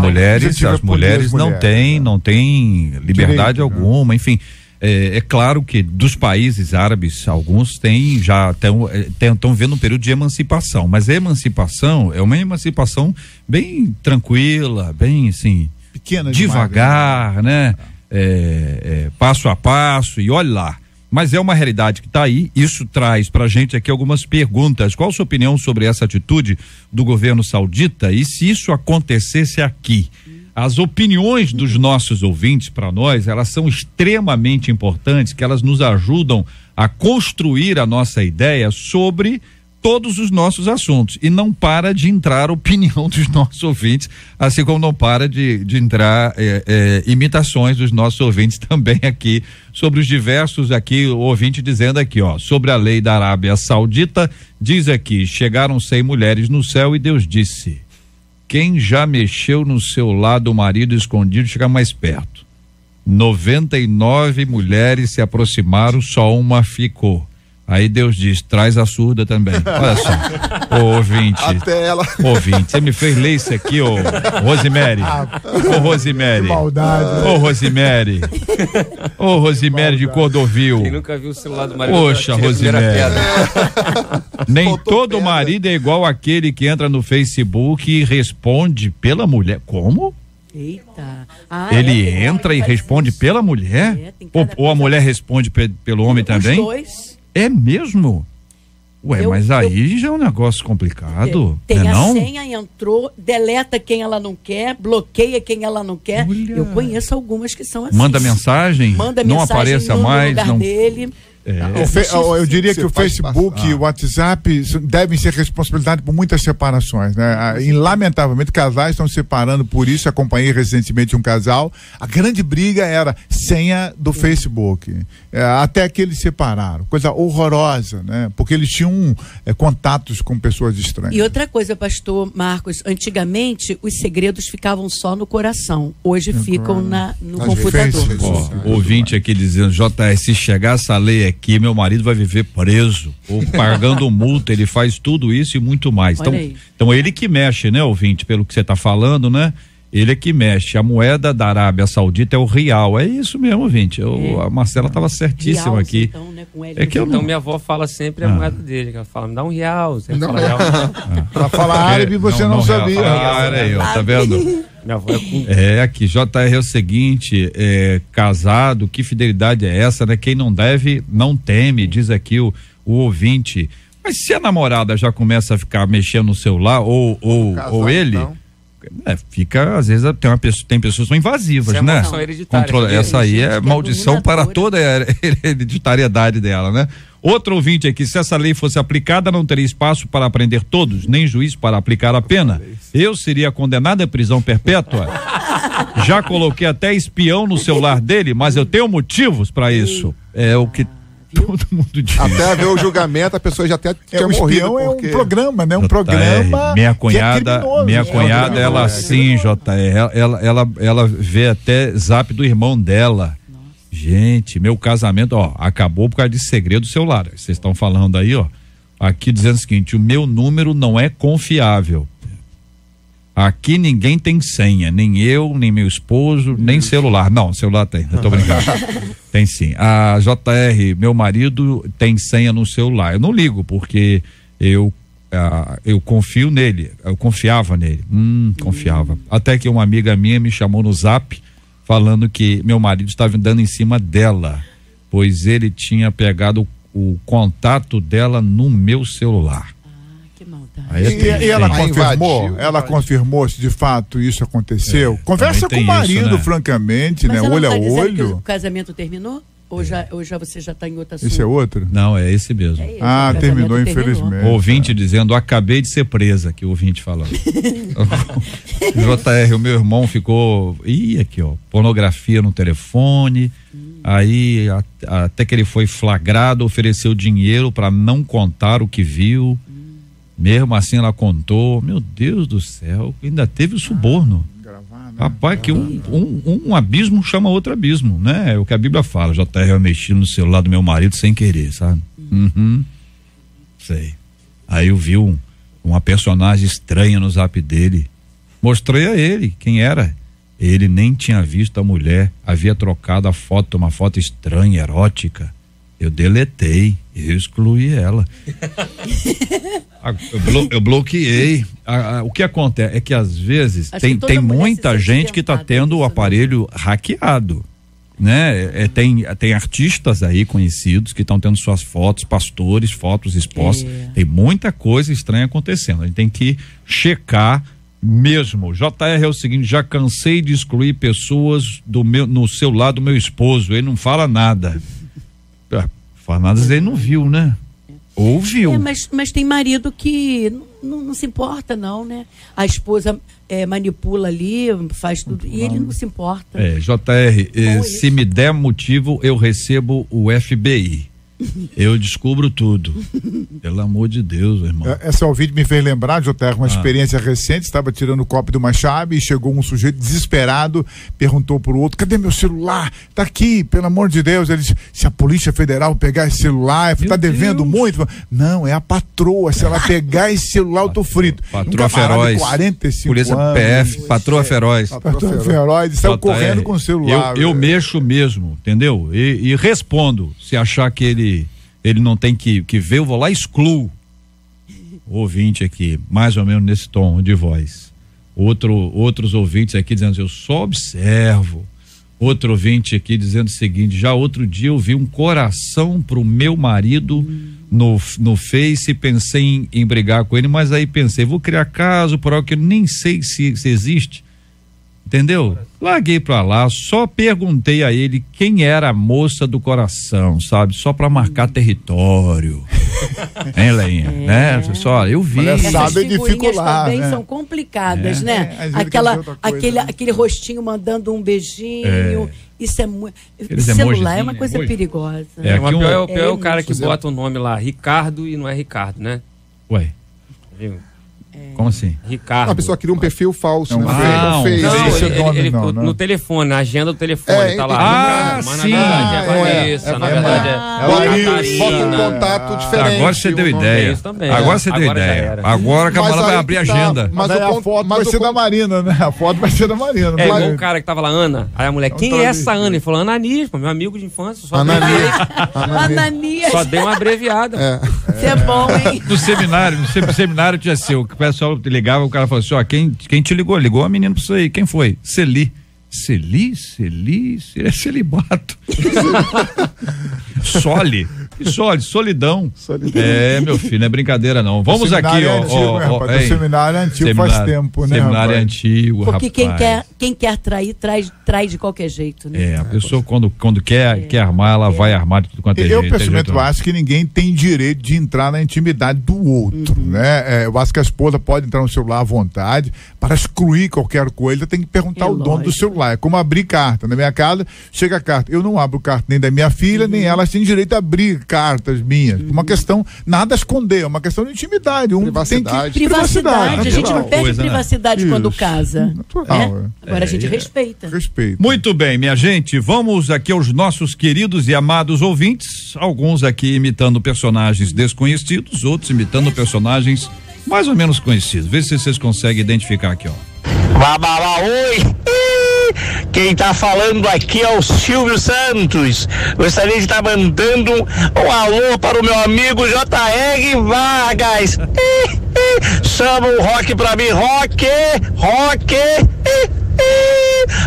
As mulheres não têm liberdade direito, alguma, enfim. É claro que dos países árabes, alguns estão vendo um período de emancipação, mas a emancipação é uma emancipação bem tranquila, bem assim, pequena, devagar, né? Passo a passo, e olha lá. Mas é uma realidade que está aí. Isso traz para a gente aqui algumas perguntas. Qual a sua opinião sobre essa atitude do governo saudita? E se isso acontecesse aqui? As opiniões dos nossos ouvintes, para nós, elas são extremamente importantes, que elas nos ajudam a construir a nossa ideia sobre todos os nossos assuntos, e não para de entrar a opinião dos nossos ouvintes, assim como não para de entrar imitações dos nossos ouvintes também aqui, sobre os diversos aqui, o ouvinte dizendo aqui, ó, sobre a lei da Arábia Saudita, diz aqui, chegaram 100 mulheres no céu e Deus disse, quem já mexeu no seu lado o marido escondido chega mais perto. 99 mulheres se aproximaram, só uma ficou. Aí Deus diz, traz a surda também. Olha só, ô ouvinte. Até ela. Ouvinte, você me fez ler isso aqui, ô Rosemary. Ô Rosemary. Maldade. Ô Rosemary. Ô Rosemary de Cordovil. Quem nunca viu o celular do marido? Poxa, Rosemary. Nem todo marido é igual aquele que entra no Facebook e responde pela mulher. Como? Eita. Ele entra e responde pela mulher? Ou a mulher responde pelo homem também? Os dois. É mesmo? Ué, mas aí já é um negócio complicado. Tem não é a não? senha, entrou, deleta quem ela não quer, bloqueia quem ela não quer. Olha. Eu conheço algumas que são assim. Manda mensagem, não apareça mais. No lugar dele. Eu diria que o Facebook e o WhatsApp devem ser responsabilidade por muitas separações, né? E, lamentavelmente, casais estão separando por isso. Acompanhei recentemente um casal. A grande briga era senha do Facebook. Até que eles separaram. Coisa horrorosa, né? Porque eles tinham contatos com pessoas estranhas. E outra coisa, pastor Marcos, antigamente os segredos ficavam só no coração. Hoje ficam no computador. Ouvinte aqui dizendo, JR, se chegar essa lei aqui, meu marido vai viver preso ou pagando multa, ele faz tudo isso e muito mais. Então ele que mexe, né, ouvinte, pelo que você está falando, né? Ele é que mexe. A moeda da Arábia Saudita é o real. É isso mesmo, ouvinte. A Marcela estava certíssima real, aqui. Então, né, com então minha avó fala sempre a moeda dele. Ela fala, me dá R$1. Para falar árabe você não sabia. Aí, ó, tá vendo? Minha avó aqui, JR é o seguinte, casado, que fidelidade é essa, né? Quem não deve, não teme, diz aqui o ouvinte. Mas se a namorada já começa a ficar mexendo no celular, ou ele... Então. Fica, às vezes tem pessoas que são invasivas, né? Essa aí é maldição para toda a hereditariedade dela, né? Outro ouvinte aqui, se essa lei fosse aplicada, não teria espaço para prender todos, nem juiz para aplicar a pena. Eu seria condenado à prisão perpétua. Já coloquei até espião no celular dele, mas eu tenho motivos para isso. É o que todo mundo diz. Até ver o julgamento, a pessoa já até tinha morrido. É um programa, né? Um programa. Minha cunhada, ela sim, JR, ela vê até zap do irmão dela. Nossa. Gente, meu casamento, ó, acabou por causa de segredo do celular. Vocês estão falando aí, ó, aqui dizendo o seguinte, o meu número não é confiável. Aqui ninguém tem senha, nem eu, nem meu esposo, nem celular. Não, celular tem, eu tô brincando. Tem sim. A JR, meu marido tem senha no celular. Eu não ligo, porque eu confio nele, eu confiava nele. Confiava. Até que uma amiga minha me chamou no Zap, falando que meu marido estava dando em cima dela, pois ele tinha pegado o contato dela no meu celular. E ela confirmou? Ela confirmou se de fato isso aconteceu? Conversa com o marido, né? Francamente, mas né? Olho a olho. O casamento terminou? Ou já você já está em outro assunto? Esse é outro? Não, é esse mesmo. É esse, Ah, terminou, infelizmente. Ouvinte dizendo, acabei de ser presa, que o ouvinte falando. JR, o meu irmão ficou, aqui ó, pornografia no telefone, aí até que ele foi flagrado, ofereceu dinheiro para não contar o que viu, mesmo assim ela contou, meu Deus do céu, ainda teve o suborno. Rapaz, que um abismo chama outro abismo, né? É o que a Bíblia fala. JR, eu mexi no celular do meu marido sem querer, sabe? Sei. Aí eu vi uma personagem estranha no zap dele. Mostrei a ele quem era. Ele nem tinha visto a mulher. Havia trocado a foto, uma foto estranha, erótica. Eu deletei, eu excluí ela. Eu bloqueei. O que acontece é que às vezes tem muita gente que está tendo o aparelho hackeado, né? Tem artistas aí conhecidos que estão tendo suas fotos, pastores, fotos expostas. Tem muita coisa estranha acontecendo. A gente tem que checar mesmo. JR é o seguinte, já cansei de excluir pessoas no celular do meu esposo. Ele não fala nada. Fernandes ele não viu, né? Ouviu. Mas tem marido que não se importa, não, né? A esposa manipula ali, faz tudo, e ele não se importa. JR, se me der motivo, eu recebo o FBI. Eu descubro tudo. Pelo amor de Deus, irmão. Esse ouvinte me fez lembrar, JR, uma experiência recente. Estava tirando o copo de uma chave e chegou um sujeito desesperado, perguntou pro outro: cadê meu celular? Tá aqui, pelo amor de Deus. Ele disse: se a Polícia Federal pegar esse celular, tá devendo muito. Não, é a patroa. Se ela pegar esse celular, eu tô frito. Patroa feroz. 45 Polícia anos. PF, patroa feroz. Patroa feroz. Saiu correndo com o celular. Eu mexo mesmo, entendeu? E respondo. Se achar que ele não tem que ver, eu vou lá e excluo. O ouvinte aqui, mais ou menos nesse tom de voz. Outros ouvintes aqui dizendo, eu só observo. Outro ouvinte aqui dizendo o seguinte, já outro dia eu vi um coração pro meu marido no Face e pensei em brigar com ele, mas aí pensei, vou criar caso por algo que eu nem sei se existe. Entendeu? Larguei pra lá, só perguntei a ele quem era a moça do coração, sabe? Só pra marcar território. Hein, Leinha? Né? Só, eu vi. Essas figurinhas também são complicadas, né? Aquele rostinho mandando um beijinho. Isso é muito. Celular é uma coisa perigosa. O pior é o cara que bota o nome lá, Ricardo, e não é Ricardo, né? Ué. Viu? Como assim? Ricardo. A pessoa cria um perfil falso, né? No telefone, na agenda do telefone, tá lá. Mas sim. Na verdade é bota um contato diferente. Agora você deu ideia. Agora você deu ideia. Agora que a bola vai abrir a agenda. Mas a foto vai ser da Marina, né? A foto vai ser da Marina. É igual o cara que tava lá, Ana. Aí a mulher, quem é essa Ana? Ele falou, Ananias, meu amigo de infância. Ananias. Só dei uma abreviada. Isso é bom, hein? No seminário tinha seu, que o pessoal te ligava, o cara falou assim, quem te ligou? Ligou a menina pra isso aí, quem foi? Celi, é celibato. Solidão. É, meu filho, não é brincadeira não. Vamos aqui, o seminário é antigo faz tempo, né? Seminário é antigo, porque quem quer trair, traz de qualquer jeito, né? A pessoa quando quer armar, ela vai armar de tudo quanto é jeito. Eu, pessoalmente, acho que ninguém tem direito de entrar na intimidade do outro, né? Eu acho que a esposa pode entrar no celular à vontade, para excluir qualquer coisa, tem que perguntar ao dono do celular. É como abrir carta. Na minha casa, chega a carta. Eu não abro carta nem da minha filha, nem ela tem direito a abrir cartas minhas. Uma questão, nada a esconder, é uma questão de intimidade. Privacidade. A gente não perde privacidade quando casa. Agora a gente respeita. Muito bem, minha gente, vamos aqui aos nossos queridos e amados ouvintes, alguns aqui imitando personagens desconhecidos, outros imitando personagens mais ou menos conhecidos. Vê se vocês conseguem identificar aqui, ó. Oi! Quem tá falando aqui é o Silvio Santos. Gostaria de estar mandando um alô para o meu amigo J.R. Vargas. Chama o Rock pra mim, Rock.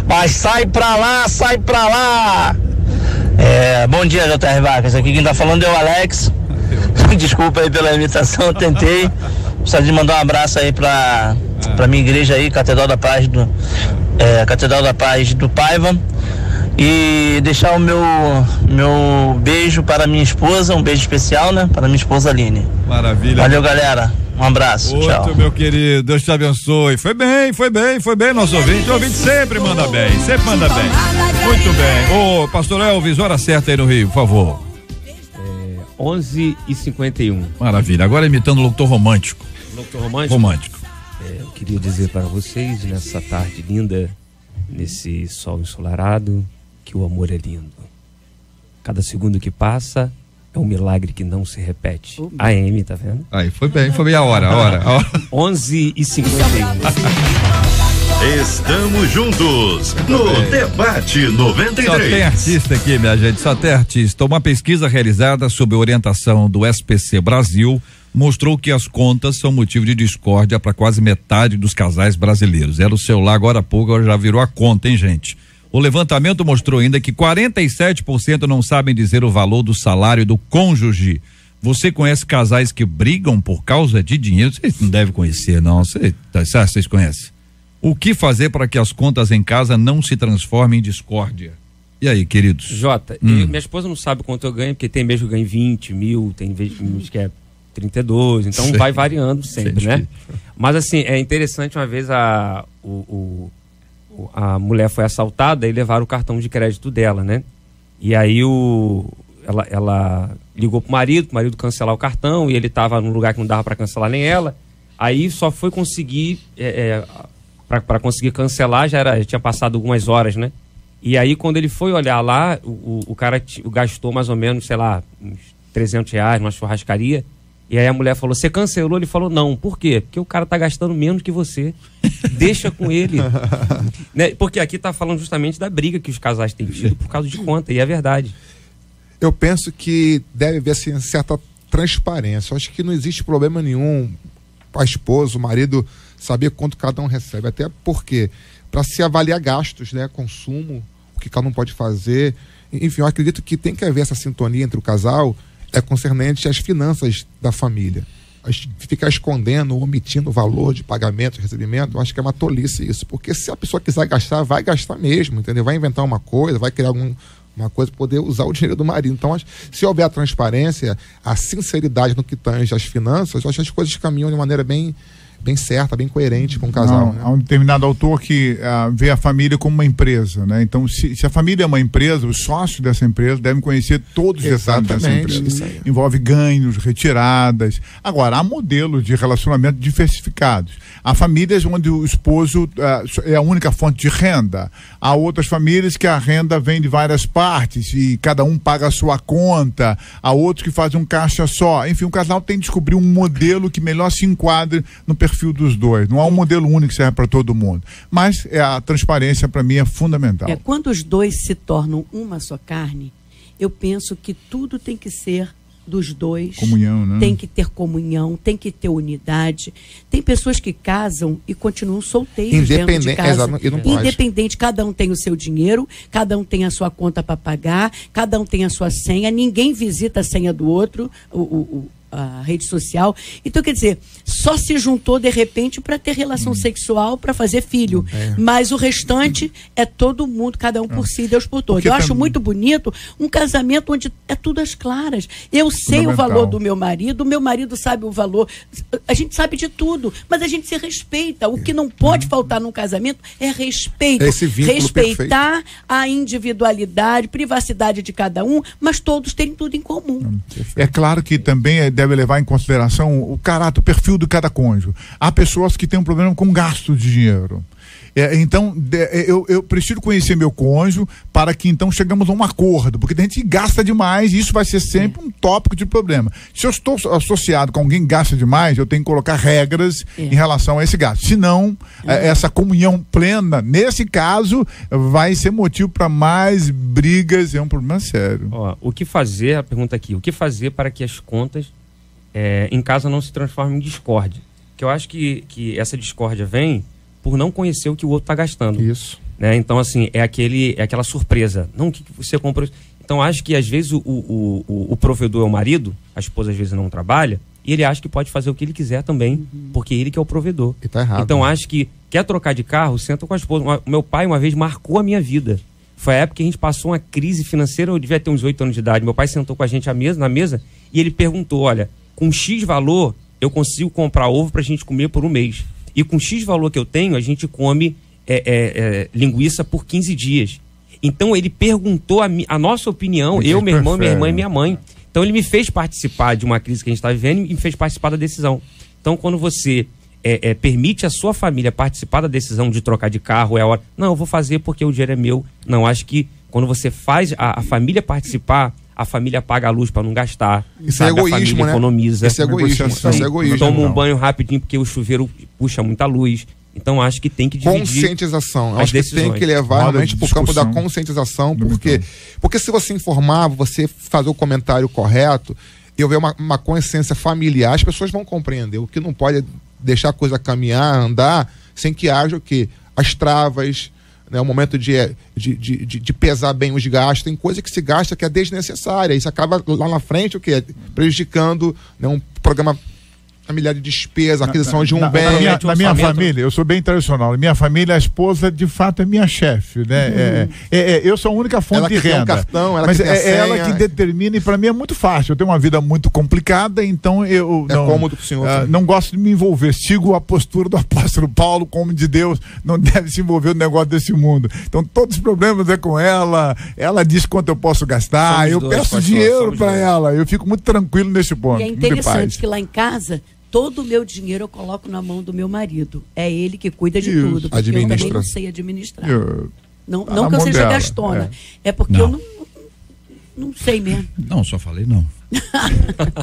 Mas sai pra lá. Bom dia, J.R. Vargas. Aqui quem tá falando é o Alex. Desculpa aí pela imitação, eu tentei. Gostaria de mandar um abraço aí pra minha igreja aí, Catedral da Paz do Paiva, e deixar o meu Meu beijo para minha esposa, um beijo especial, né? Para minha esposa Aline. Maravilha. Valeu, galera. Um abraço. Tchau. Outro, meu querido. Deus te abençoe. Foi bem, nosso ouvinte. O ouvinte sempre manda bem. Muito bem. Ô, pastor Elvis, hora certa aí no Rio, por favor. 11h51. Maravilha. Agora imitando o locutor romântico. Romântico. Eu queria dizer para vocês, nessa tarde linda, nesse sol ensolarado, que o amor é lindo. Cada segundo que passa é um milagre que não se repete. AM, tá vendo? Aí, foi bem a hora. 11h51. Estamos juntos no Debate 93. Só tem artista aqui, minha gente, só tem artista. Uma pesquisa realizada sob orientação do SPC Brasil mostrou que as contas são motivo de discórdia para quase metade dos casais brasileiros. Era o celular agora há pouco, agora já virou a conta, hein, gente? O levantamento mostrou ainda que 47% não sabem dizer o valor do salário do cônjuge. Você conhece casais que brigam por causa de dinheiro? Vocês não devem conhecer, não. Vocês conhecem? O que fazer para que as contas em casa não se transformem em discórdia? E aí, queridos? Jota, minha esposa não sabe quanto eu ganho, porque tem mês que eu ganho 20 mil, tem mês que é 32, então vai variando sempre, né? Mas assim, é interessante, uma vez a mulher foi assaltada e levaram o cartão de crédito dela, né? E aí ela ligou pro marido cancelar o cartão, e ele tava num lugar que não dava para cancelar nem ela. Aí só foi conseguir para conseguir cancelar, já tinha passado algumas horas, né? E aí quando ele foi olhar lá, o cara gastou mais ou menos, sei lá, uns R$300 numa churrascaria. E aí a mulher falou: você cancelou? Ele falou: não. Por quê? Porque o cara tá gastando menos que você. Deixa com ele. Né? Porque aqui tá falando justamente da briga que os casais têm tido por causa de conta, e é verdade. Eu penso que deve haver assim, certa transparência. Eu acho que não existe problema nenhum a esposa, o marido, saber quanto cada um recebe. Até porque, para se avaliar gastos, né, consumo, o que cada um pode fazer. Enfim, eu acredito que tem que haver essa sintonia entre o casal, concernente às finanças da família. Ficar escondendo ou omitindo o valor de pagamento, de recebimento, eu acho que é uma tolice isso. Porque se a pessoa quiser gastar, vai gastar mesmo, entendeu? Vai inventar uma coisa, vai criar uma coisa para poder usar o dinheiro do marido. Então, se houver a transparência, a sinceridade no que tange as finanças, eu acho que as coisas caminham de maneira bem certa, bem coerente com o casal. Há um determinado autor que vê a família como uma empresa, né? Então, se a família é uma empresa, os sócios dessa empresa devem conhecer todos os detalhes dessa empresa. Envolve ganhos, retiradas. Agora, há modelos de relacionamento diversificados. Há famílias onde o esposo é a única fonte de renda. Há outras famílias que a renda vem de várias partes e cada um paga a sua conta. Há outros que fazem um caixa só. Enfim, o casal tem que descobrir um modelo que melhor se enquadre no perfil dos dois. Não há um modelo único que serve para todo mundo. Mas a transparência, para mim, é fundamental. Quando os dois se tornam uma só carne, eu penso que tudo tem que ser dos dois. Comunhão, né? Tem que ter comunhão, tem que ter unidade. Tem pessoas que casam e continuam solteiros dentro de casa. Independente, cada um tem o seu dinheiro, cada um tem a sua conta para pagar, cada um tem a sua senha, ninguém visita a senha do outro, a rede social. Então, quer dizer, só se juntou de repente para ter relação sexual, para fazer filho. Mas o restante é todo mundo, cada um por si, Deus por todos. Eu acho muito bonito um casamento onde é tudo às claras. Eu sei o valor do meu marido sabe o valor. A gente sabe de tudo, mas a gente se respeita. O que não pode faltar num casamento é respeito. Respeitar a individualidade, privacidade de cada um, mas todos terem tudo em comum. É claro que também deve levar em consideração o caráter, o perfil de cada cônjuge. Há pessoas que têm um problema com gasto de dinheiro. Então, eu preciso conhecer meu cônjuge para que então chegamos a um acordo, porque a gente gasta demais e isso vai ser sempre um tópico de problema. Se eu estou associado com alguém que gasta demais, eu tenho que colocar regras em relação a esse gasto. Senão, essa comunhão plena, nesse caso, vai ser motivo para mais brigas, é um problema sério. O que fazer, a pergunta aqui, o que fazer para que as contas em casa não se transformem em discórdia? Porque eu acho que essa discórdia vem por não conhecer o que o outro está gastando. Isso. Né? Então, assim, é aquela surpresa. Não, o que você comprou. Então, acho que às vezes o provedor é o marido, a esposa às vezes não trabalha, e ele acha que pode fazer o que ele quiser também, porque ele que é o provedor. E tá errado. Então, acho que quer trocar de carro, senta com a esposa. O meu pai uma vez marcou a minha vida. Foi a época que a gente passou uma crise financeira, eu devia ter uns 8 anos de idade. Meu pai sentou com a gente na mesa e ele perguntou, olha, com X valor eu consigo comprar ovo pra gente comer por um mês. E com X valor que eu tenho, a gente come linguiça por 15 dias. Então ele perguntou a nossa opinião, eu, meu irmão, minha irmã e minha mãe. Então ele me fez participar de uma crise que a gente está vivendo e me fez participar da decisão. Então quando você permite a sua família participar da decisão de trocar de carro, é a hora. Não, eu vou fazer porque o dinheiro é meu. Não, acho que quando você faz a família participar, a família paga a luz para não gastar. Isso é egoísmo, a família né? Isso é egoísmo. Isso é egoísmo. Toma um banho rapidinho porque o chuveiro puxa muita luz. Então acho que tem que dividir. Conscientização. Acho que tem que levar realmente para o campo da conscientização. Porque se você informar, você fazer o comentário correto, e houver uma consciência familiar, as pessoas vão compreender. O que não pode deixar a coisa caminhar, andar, sem que haja o quê? As travas, né? O momento de pesar bem os gastos. Tem coisa que se gasta que é desnecessária. Isso acaba lá na frente o quê? Prejudicando, né, um programa familiar de despesa, aquisição de um bem. Na minha família, eu sou bem tradicional. Na minha família, a esposa, de fato, é minha chefe, né? Eu sou a única fonte de renda. Cartão, mas é ela que determina, e para mim é muito fácil. Eu tenho uma vida muito complicada, então eu não gosto de me envolver. Sigo a postura do apóstolo Paulo, como de Deus, não deve se envolver no negócio desse mundo. Então, todos os problemas é com ela. Ela diz quanto eu posso gastar. Eu peço dinheiro para ela. Eu fico muito tranquilo nesse ponto. E é interessante que lá em casa, todo o meu dinheiro eu coloco na mão do meu marido. É ele que cuida de tudo. Porque eu também não sei administrar. Não que eu seja gastona. É porque eu não sei mesmo. Não, só falei não.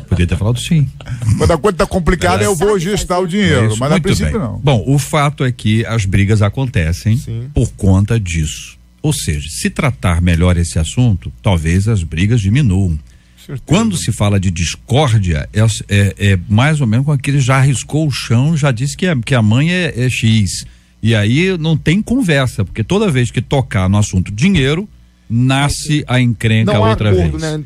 Podia ter falado sim. Quando a coisa tá complicada, eu vou gestar o dinheiro. Mas a princípio não. Bom, o fato é que as brigas acontecem por conta disso. Ou seja, se tratar melhor esse assunto, talvez as brigas diminuam. Quando se fala de discórdia, é mais ou menos com aquele já arriscou o chão, já disse que a mãe é X. E aí não tem conversa, porque toda vez que tocar no assunto dinheiro, nasce a encrenca outra vez. Né?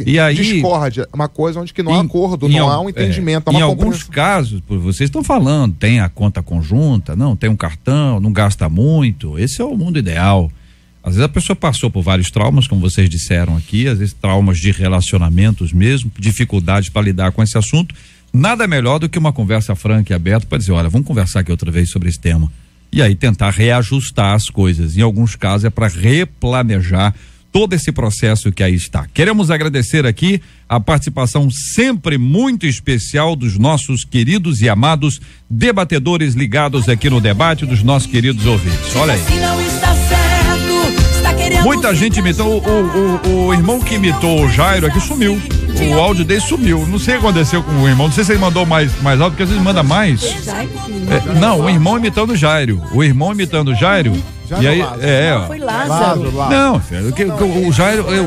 E aí, discórdia é uma coisa onde que não há acordo, não há um entendimento. Em alguns casos, vocês estão falando, tem a conta conjunta, não, tem um cartão, não gasta muito, esse é o mundo ideal. Às vezes a pessoa passou por vários traumas, como vocês disseram aqui, às vezes traumas de relacionamentos mesmo, dificuldades para lidar com esse assunto. Nada melhor do que uma conversa franca e aberta para dizer, olha, vamos conversar aqui outra vez sobre esse tema. E aí tentar reajustar as coisas. Em alguns casos é para replanejar todo esse processo que aí está. Queremos agradecer aqui a participação sempre muito especial dos nossos queridos e amados debatedores ligados aqui no debate, dos nossos queridos ouvintes. Olha aí. Muita gente imitou, o irmão que imitou o Jairo aqui sumiu. O áudio dele sumiu. Não sei o que aconteceu com o irmão. Não sei se ele mandou mais alto, porque às vezes manda mais. Não, o irmão imitando o Jairo. O irmão imitando o Jairo. E aí, foi Lázaro. Não, filho,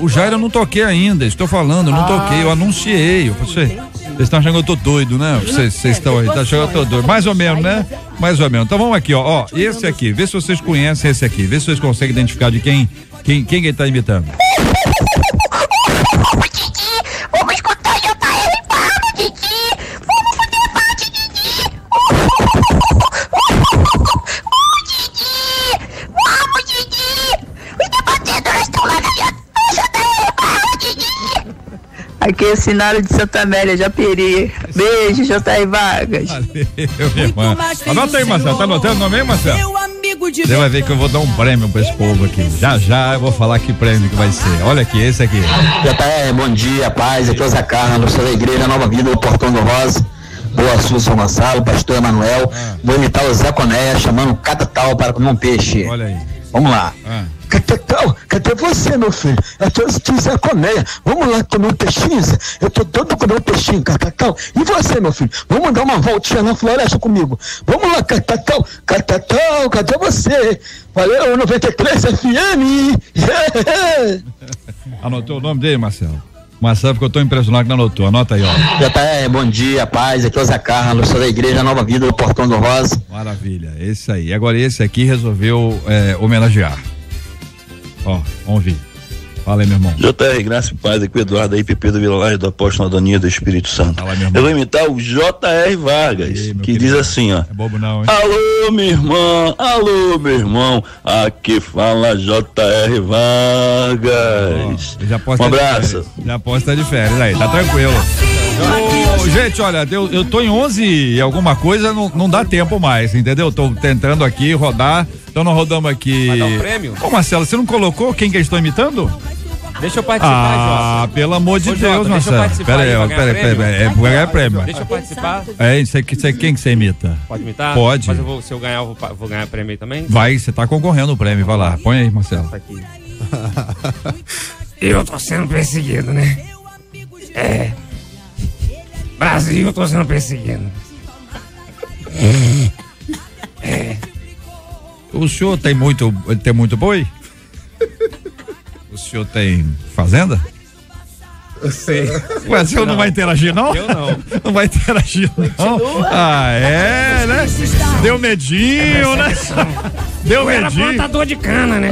o Jairo eu não toquei ainda. Estou falando, eu não toquei, eu anunciei. Vocês estão achando que eu tô doido, né? Vocês estão aí, tá achando que eu tô doido. Mais ou menos, né? Mais ou menos. Então vamos aqui, ó. Esse aqui, vê se vocês conhecem esse aqui. Vê se vocês conseguem identificar de quem ele tá imitando. Vamos escutar o JR, vamos, Didi! Vamos fazer um bate, Didi! Vamos, Didi! Os debatedores estão lá na minha... JR, vamos, Didi! Aqui é o Sinal de Santa Amélia, Japeri. Beijo, JR Vargas. Valeu, minha irmã. Anota aí, Marcelo. Tá anotando o nome aí, Marcelo? Você vai ver que eu vou dar um prêmio pra esse povo aqui. Já eu vou falar que prêmio que vai ser. Olha aqui, esse aqui. JR, bom dia, paz. Aqui é o Zé Carlos, sou da Igreja Nova Vida do Portão do Rosa. Boa Sul, São Gonçalo, pastor Emanuel. Vou imitar o Zé Conéia chamando Catatal para comer um peixe. Olha aí. Vamos lá. Catatal, cadê você, meu filho? Eu tô o Zé Conéia. Vamos lá comer um peixinho, Zé? Eu tô doido pra comer um peixinho, Catatal. E você, meu filho? Vamos dar uma voltinha na floresta comigo. Vamos lá, Catatal. Catatal, cadê você? Valeu, 93 FM. Anotou o nome dele, Marcelo? Marcelo, porque eu tô impressionado que não anotou. Anota aí, ó. JR, bom dia, paz. Aqui é o Zé Carlos, sou da Igreja Nova Vida do Portão do Rosa. Maravilha, esse aí. Agora esse aqui resolveu homenagear. Ó, vamos ouvir. Fala aí, meu irmão. JR, graça e paz, aqui o Eduardo aí, PP do Vila Laje, do Apóstolo Adonia do Espírito Santo. Fala, meu irmão. Eu vou imitar o JR Vargas, que diz assim, ó. É bobo não, hein? Alô, meu irmão, aqui fala JR Vargas. Um abraço. Já posso estar de férias aí, tá tranquilo. Gente, olha, eu tô em 11 e alguma coisa, não dá tempo mais, entendeu? Tô tentando aqui rodar, então nós rodamos aqui. Vai dar um prêmio? Ô, Marcelo, você não colocou quem que eles estão imitando? Deixa eu participar, Jota. Pelo amor de Ô, Deus, Jota, Marcelo. Peraí, vou ganhar prêmio. Deixa eu participar. Quem que você imita? Pode imitar? Pode. Mas se eu ganhar, eu vou ganhar prêmio aí também? Vai, você tá concorrendo o prêmio, vai lá. Põe aí, Marcelo. Tá aqui. Eu tô sendo perseguido, né? Brasil, eu tô sendo perseguido. O senhor tem muito boi? O senhor tem fazenda? Eu sei. Ué, o senhor não vai interagir, não? Eu não. Não vai interagir, não? Né? Deu medinho, né? Deu medinho. Era plantador de cana, né?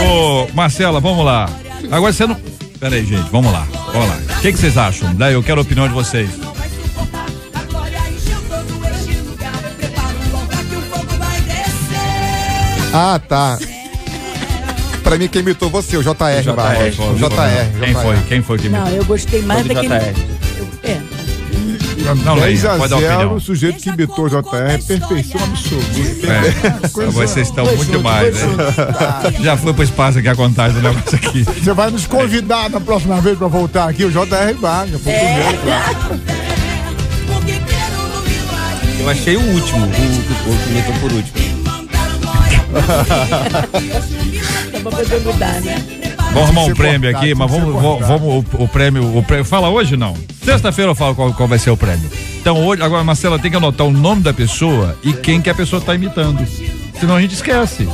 Ô, Marcela, vamos lá. Agora você não... Pera aí, gente, vamos lá. O que vocês acham? Daí eu quero a opinião de vocês. Ah, tá. Pra mim, quem imitou você, o JR. Quem foi que imitou? Não, eu gostei mais daquele... Não, 10-0, o sujeito que imitou o JR é perfeição absoluta. Vocês estão muito demais, né? Já foi pro espaço aqui a contagem do negócio aqui. Você vai nos convidar na próxima vez pra voltar aqui, o JR Vargas. Eu achei o último, o que imitou por último. Só pra poder mudar, né? Vamos arrumar um prêmio aqui, mas vamos o prêmio. Fala hoje não? Sexta-feira eu falo qual vai ser o prêmio. Então hoje, agora Marcela tem que anotar o nome da pessoa e quem que a pessoa tá imitando. Senão a gente esquece.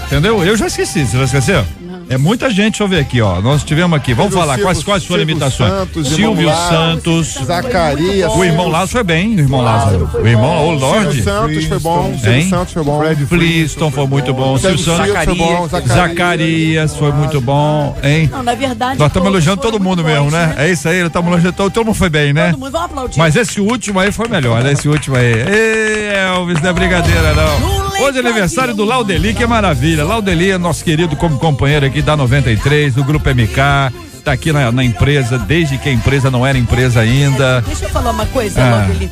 Entendeu? Eu já esqueci, você já esqueceu? É muita gente, deixa eu ver aqui, ó. Nós tivemos aqui, vamos falar, quais foram as imitações? Silvio Santos, Zacarias. O irmão Lázaro foi bem, o irmão Lázaro. O irmão, o Lorde. Silvio Santos foi bom. Silvio Santos foi bom. Flintstone foi muito bom. Silvio Santos foi bom. Zacarias foi muito bom, hein? Não, na verdade. Nós estamos elogiando todo mundo mesmo, né? É isso aí, estamos elogiando todo mundo foi bem, né? Todo mundo, vamos aplaudir. Mas esse último aí foi melhor, né? Esse último aí. Ei, Elvis, não é brincadeira, não. Hoje é aniversário do Laudeli, que maravilha. Laudeli é nosso querido como companheiro aqui da 93, do Grupo MK, tá aqui na empresa, desde que a empresa não era empresa ainda. Deixa eu falar uma coisa, Laudeli,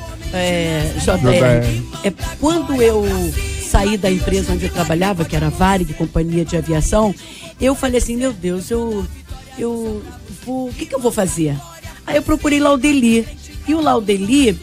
JR. Quando eu saí da empresa onde eu trabalhava, que era a Varig, Companhia de Aviação, eu falei assim, meu Deus, o que eu vou fazer? Aí eu procurei Laudeli, e o Laudeli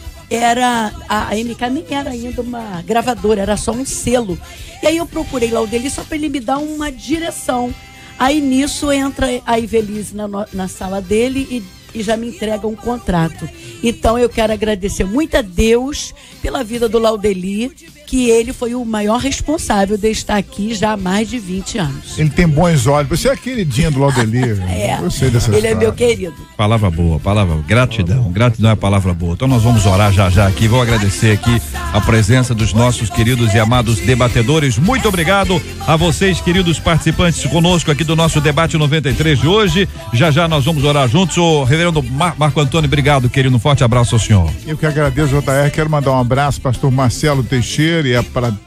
a MK nem era ainda uma gravadora, era só um selo. E aí eu procurei Laudeli só para ele me dar uma direção. Aí nisso entra a Ivelise na sala dele e já me entrega um contrato. Então eu quero agradecer muito a Deus pela vida do Laudeli, que ele foi o maior responsável de estar aqui já há mais de 20 anos. Ele tem bons olhos. Você é queridinho do Laudeli. Eu sei dessa ele história. É meu querido. Palavra boa, gratidão. Gratidão é a palavra boa. Então nós vamos orar já aqui. Vou agradecer aqui a presença dos nossos queridos e amados debatedores. Muito obrigado a vocês, queridos participantes conosco aqui do nosso debate 93 de hoje. Já nós vamos orar juntos. O reverendo Marco Antônio, obrigado, querido. Um forte abraço ao senhor. Eu que agradeço, JR. Quero mandar um abraço para o pastor Marcelo Teixeira e a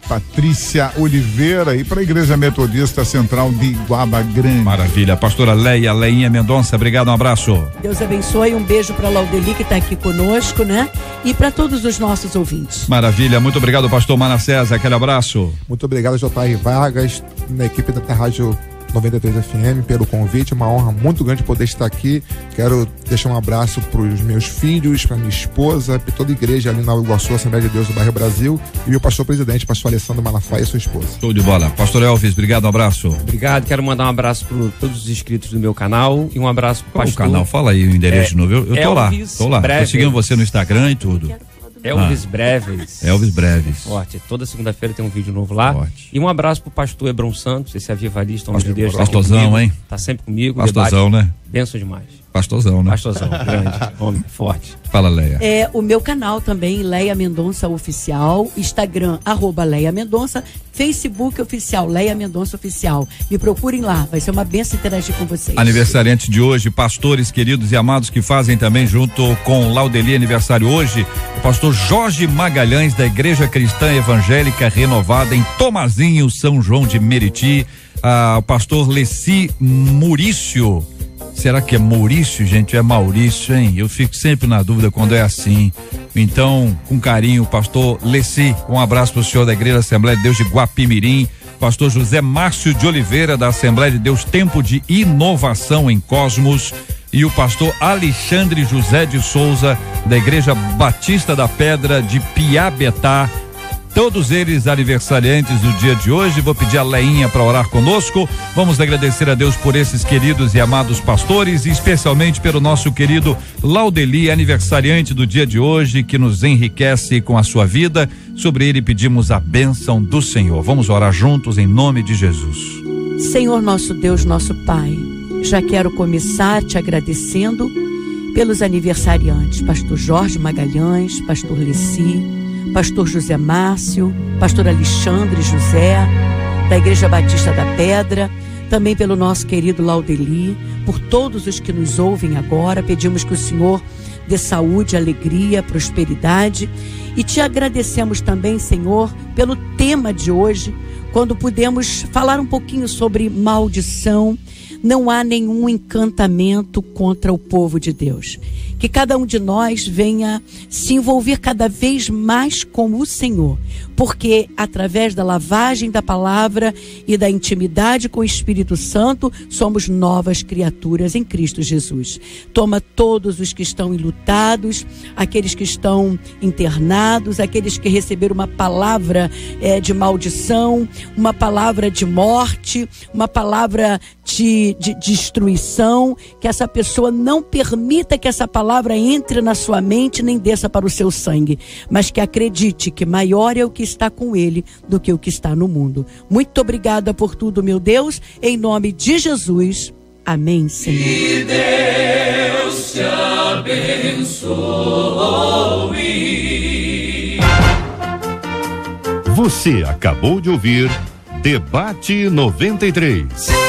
Patrícia Oliveira e para a Igreja Metodista Central de Iguaba Grande. Maravilha. Pastora Leinha Mendonça, obrigado, um abraço. Deus abençoe, um beijo para Laudeli que está aqui conosco, né? E para todos os nossos ouvintes. Maravilha, muito obrigado, pastor Manassés, aquele abraço. Muito obrigado, JR Vargas, na equipe da Rádio 93 FM, pelo convite, uma honra muito grande poder estar aqui. Quero deixar um abraço para os meus filhos, para minha esposa, para toda a igreja ali na Iguaçu, Assembleia de Deus do Bairro Brasil, e meu pastor presidente, pastor Alessandro Malafaia e sua esposa. Show de bola. Pastor Elvis, obrigado, um abraço. Obrigado, quero mandar um abraço para todos os inscritos do meu canal e um abraço para o pastor. O canal, fala aí o endereço de novo. Eu tô lá. Tô seguindo você no Instagram e tudo. Elvis Breves. Elvis Breves. Forte. Toda segunda-feira tem um vídeo novo lá. Forte. E um abraço pro pastor Hebron Santos, esse avivalista, homem de Deus. Pastorzão, hein? Tá sempre comigo. Pastorzão, né? Benção demais. Pastorzão, né? Pastorzão, grande, homem, forte. Fala, Leia. O meu canal também, Leia Mendonça Oficial, Instagram, @Leia Mendonça, Facebook Oficial, Leia Mendonça Oficial. Me procurem lá, vai ser uma benção interagir com vocês. Aniversariante de hoje, pastores queridos e amados que fazem também junto com Laudeli aniversário hoje, o pastor Jorge Magalhães, da Igreja Cristã Evangélica Renovada em Tomazinho, São João de Meriti, o pastor Leci Maurício. Será que é Maurício, gente? É Maurício, hein? Eu fico sempre na dúvida quando é assim. Então, com carinho, pastor Leci, um abraço pro senhor da Igreja Assembleia de Deus de Guapimirim, pastor José Márcio de Oliveira, da Assembleia de Deus Tempo de Inovação em Cosmos, e o pastor Alexandre José de Souza, da Igreja Batista da Pedra de Piabetá. Todos eles aniversariantes do dia de hoje. Vou pedir a Leinha para orar conosco. Vamos agradecer a Deus por esses queridos e amados pastores, e especialmente pelo nosso querido Laudeli, aniversariante do dia de hoje, que nos enriquece com a sua vida. Sobre ele pedimos a bênção do Senhor. Vamos orar juntos em nome de Jesus. Senhor nosso Deus, nosso Pai, já quero começar te agradecendo pelos aniversariantes, pastor Jorge Magalhães, pastor Leci, pastor José Márcio, pastor Alexandre José, da Igreja Batista da Pedra, também pelo nosso querido Laudeli, por todos os que nos ouvem agora. Pedimos que o Senhor dê saúde, alegria, prosperidade, e te agradecemos também, Senhor, pelo tema de hoje, quando pudemos falar um pouquinho sobre maldição. Não há nenhum encantamento contra o povo de Deus. Que cada um de nós venha se envolver cada vez mais com o Senhor, porque através da lavagem da palavra e da intimidade com o Espírito Santo, somos novas criaturas em Cristo Jesus. Toma todos os que estão enlutados, aqueles que estão internados, aqueles que receberam uma palavra de maldição, uma palavra de morte, uma palavra de destruição, que essa pessoa não permita que essa palavra entre na sua mente, nem desça para o seu sangue, mas que acredite que maior é o que está com ele do que o que está no mundo. Muito obrigada por tudo, meu Deus, em nome de Jesus. Amém, Senhor. Que Deus te abençoe. Você acabou de ouvir Debate 93.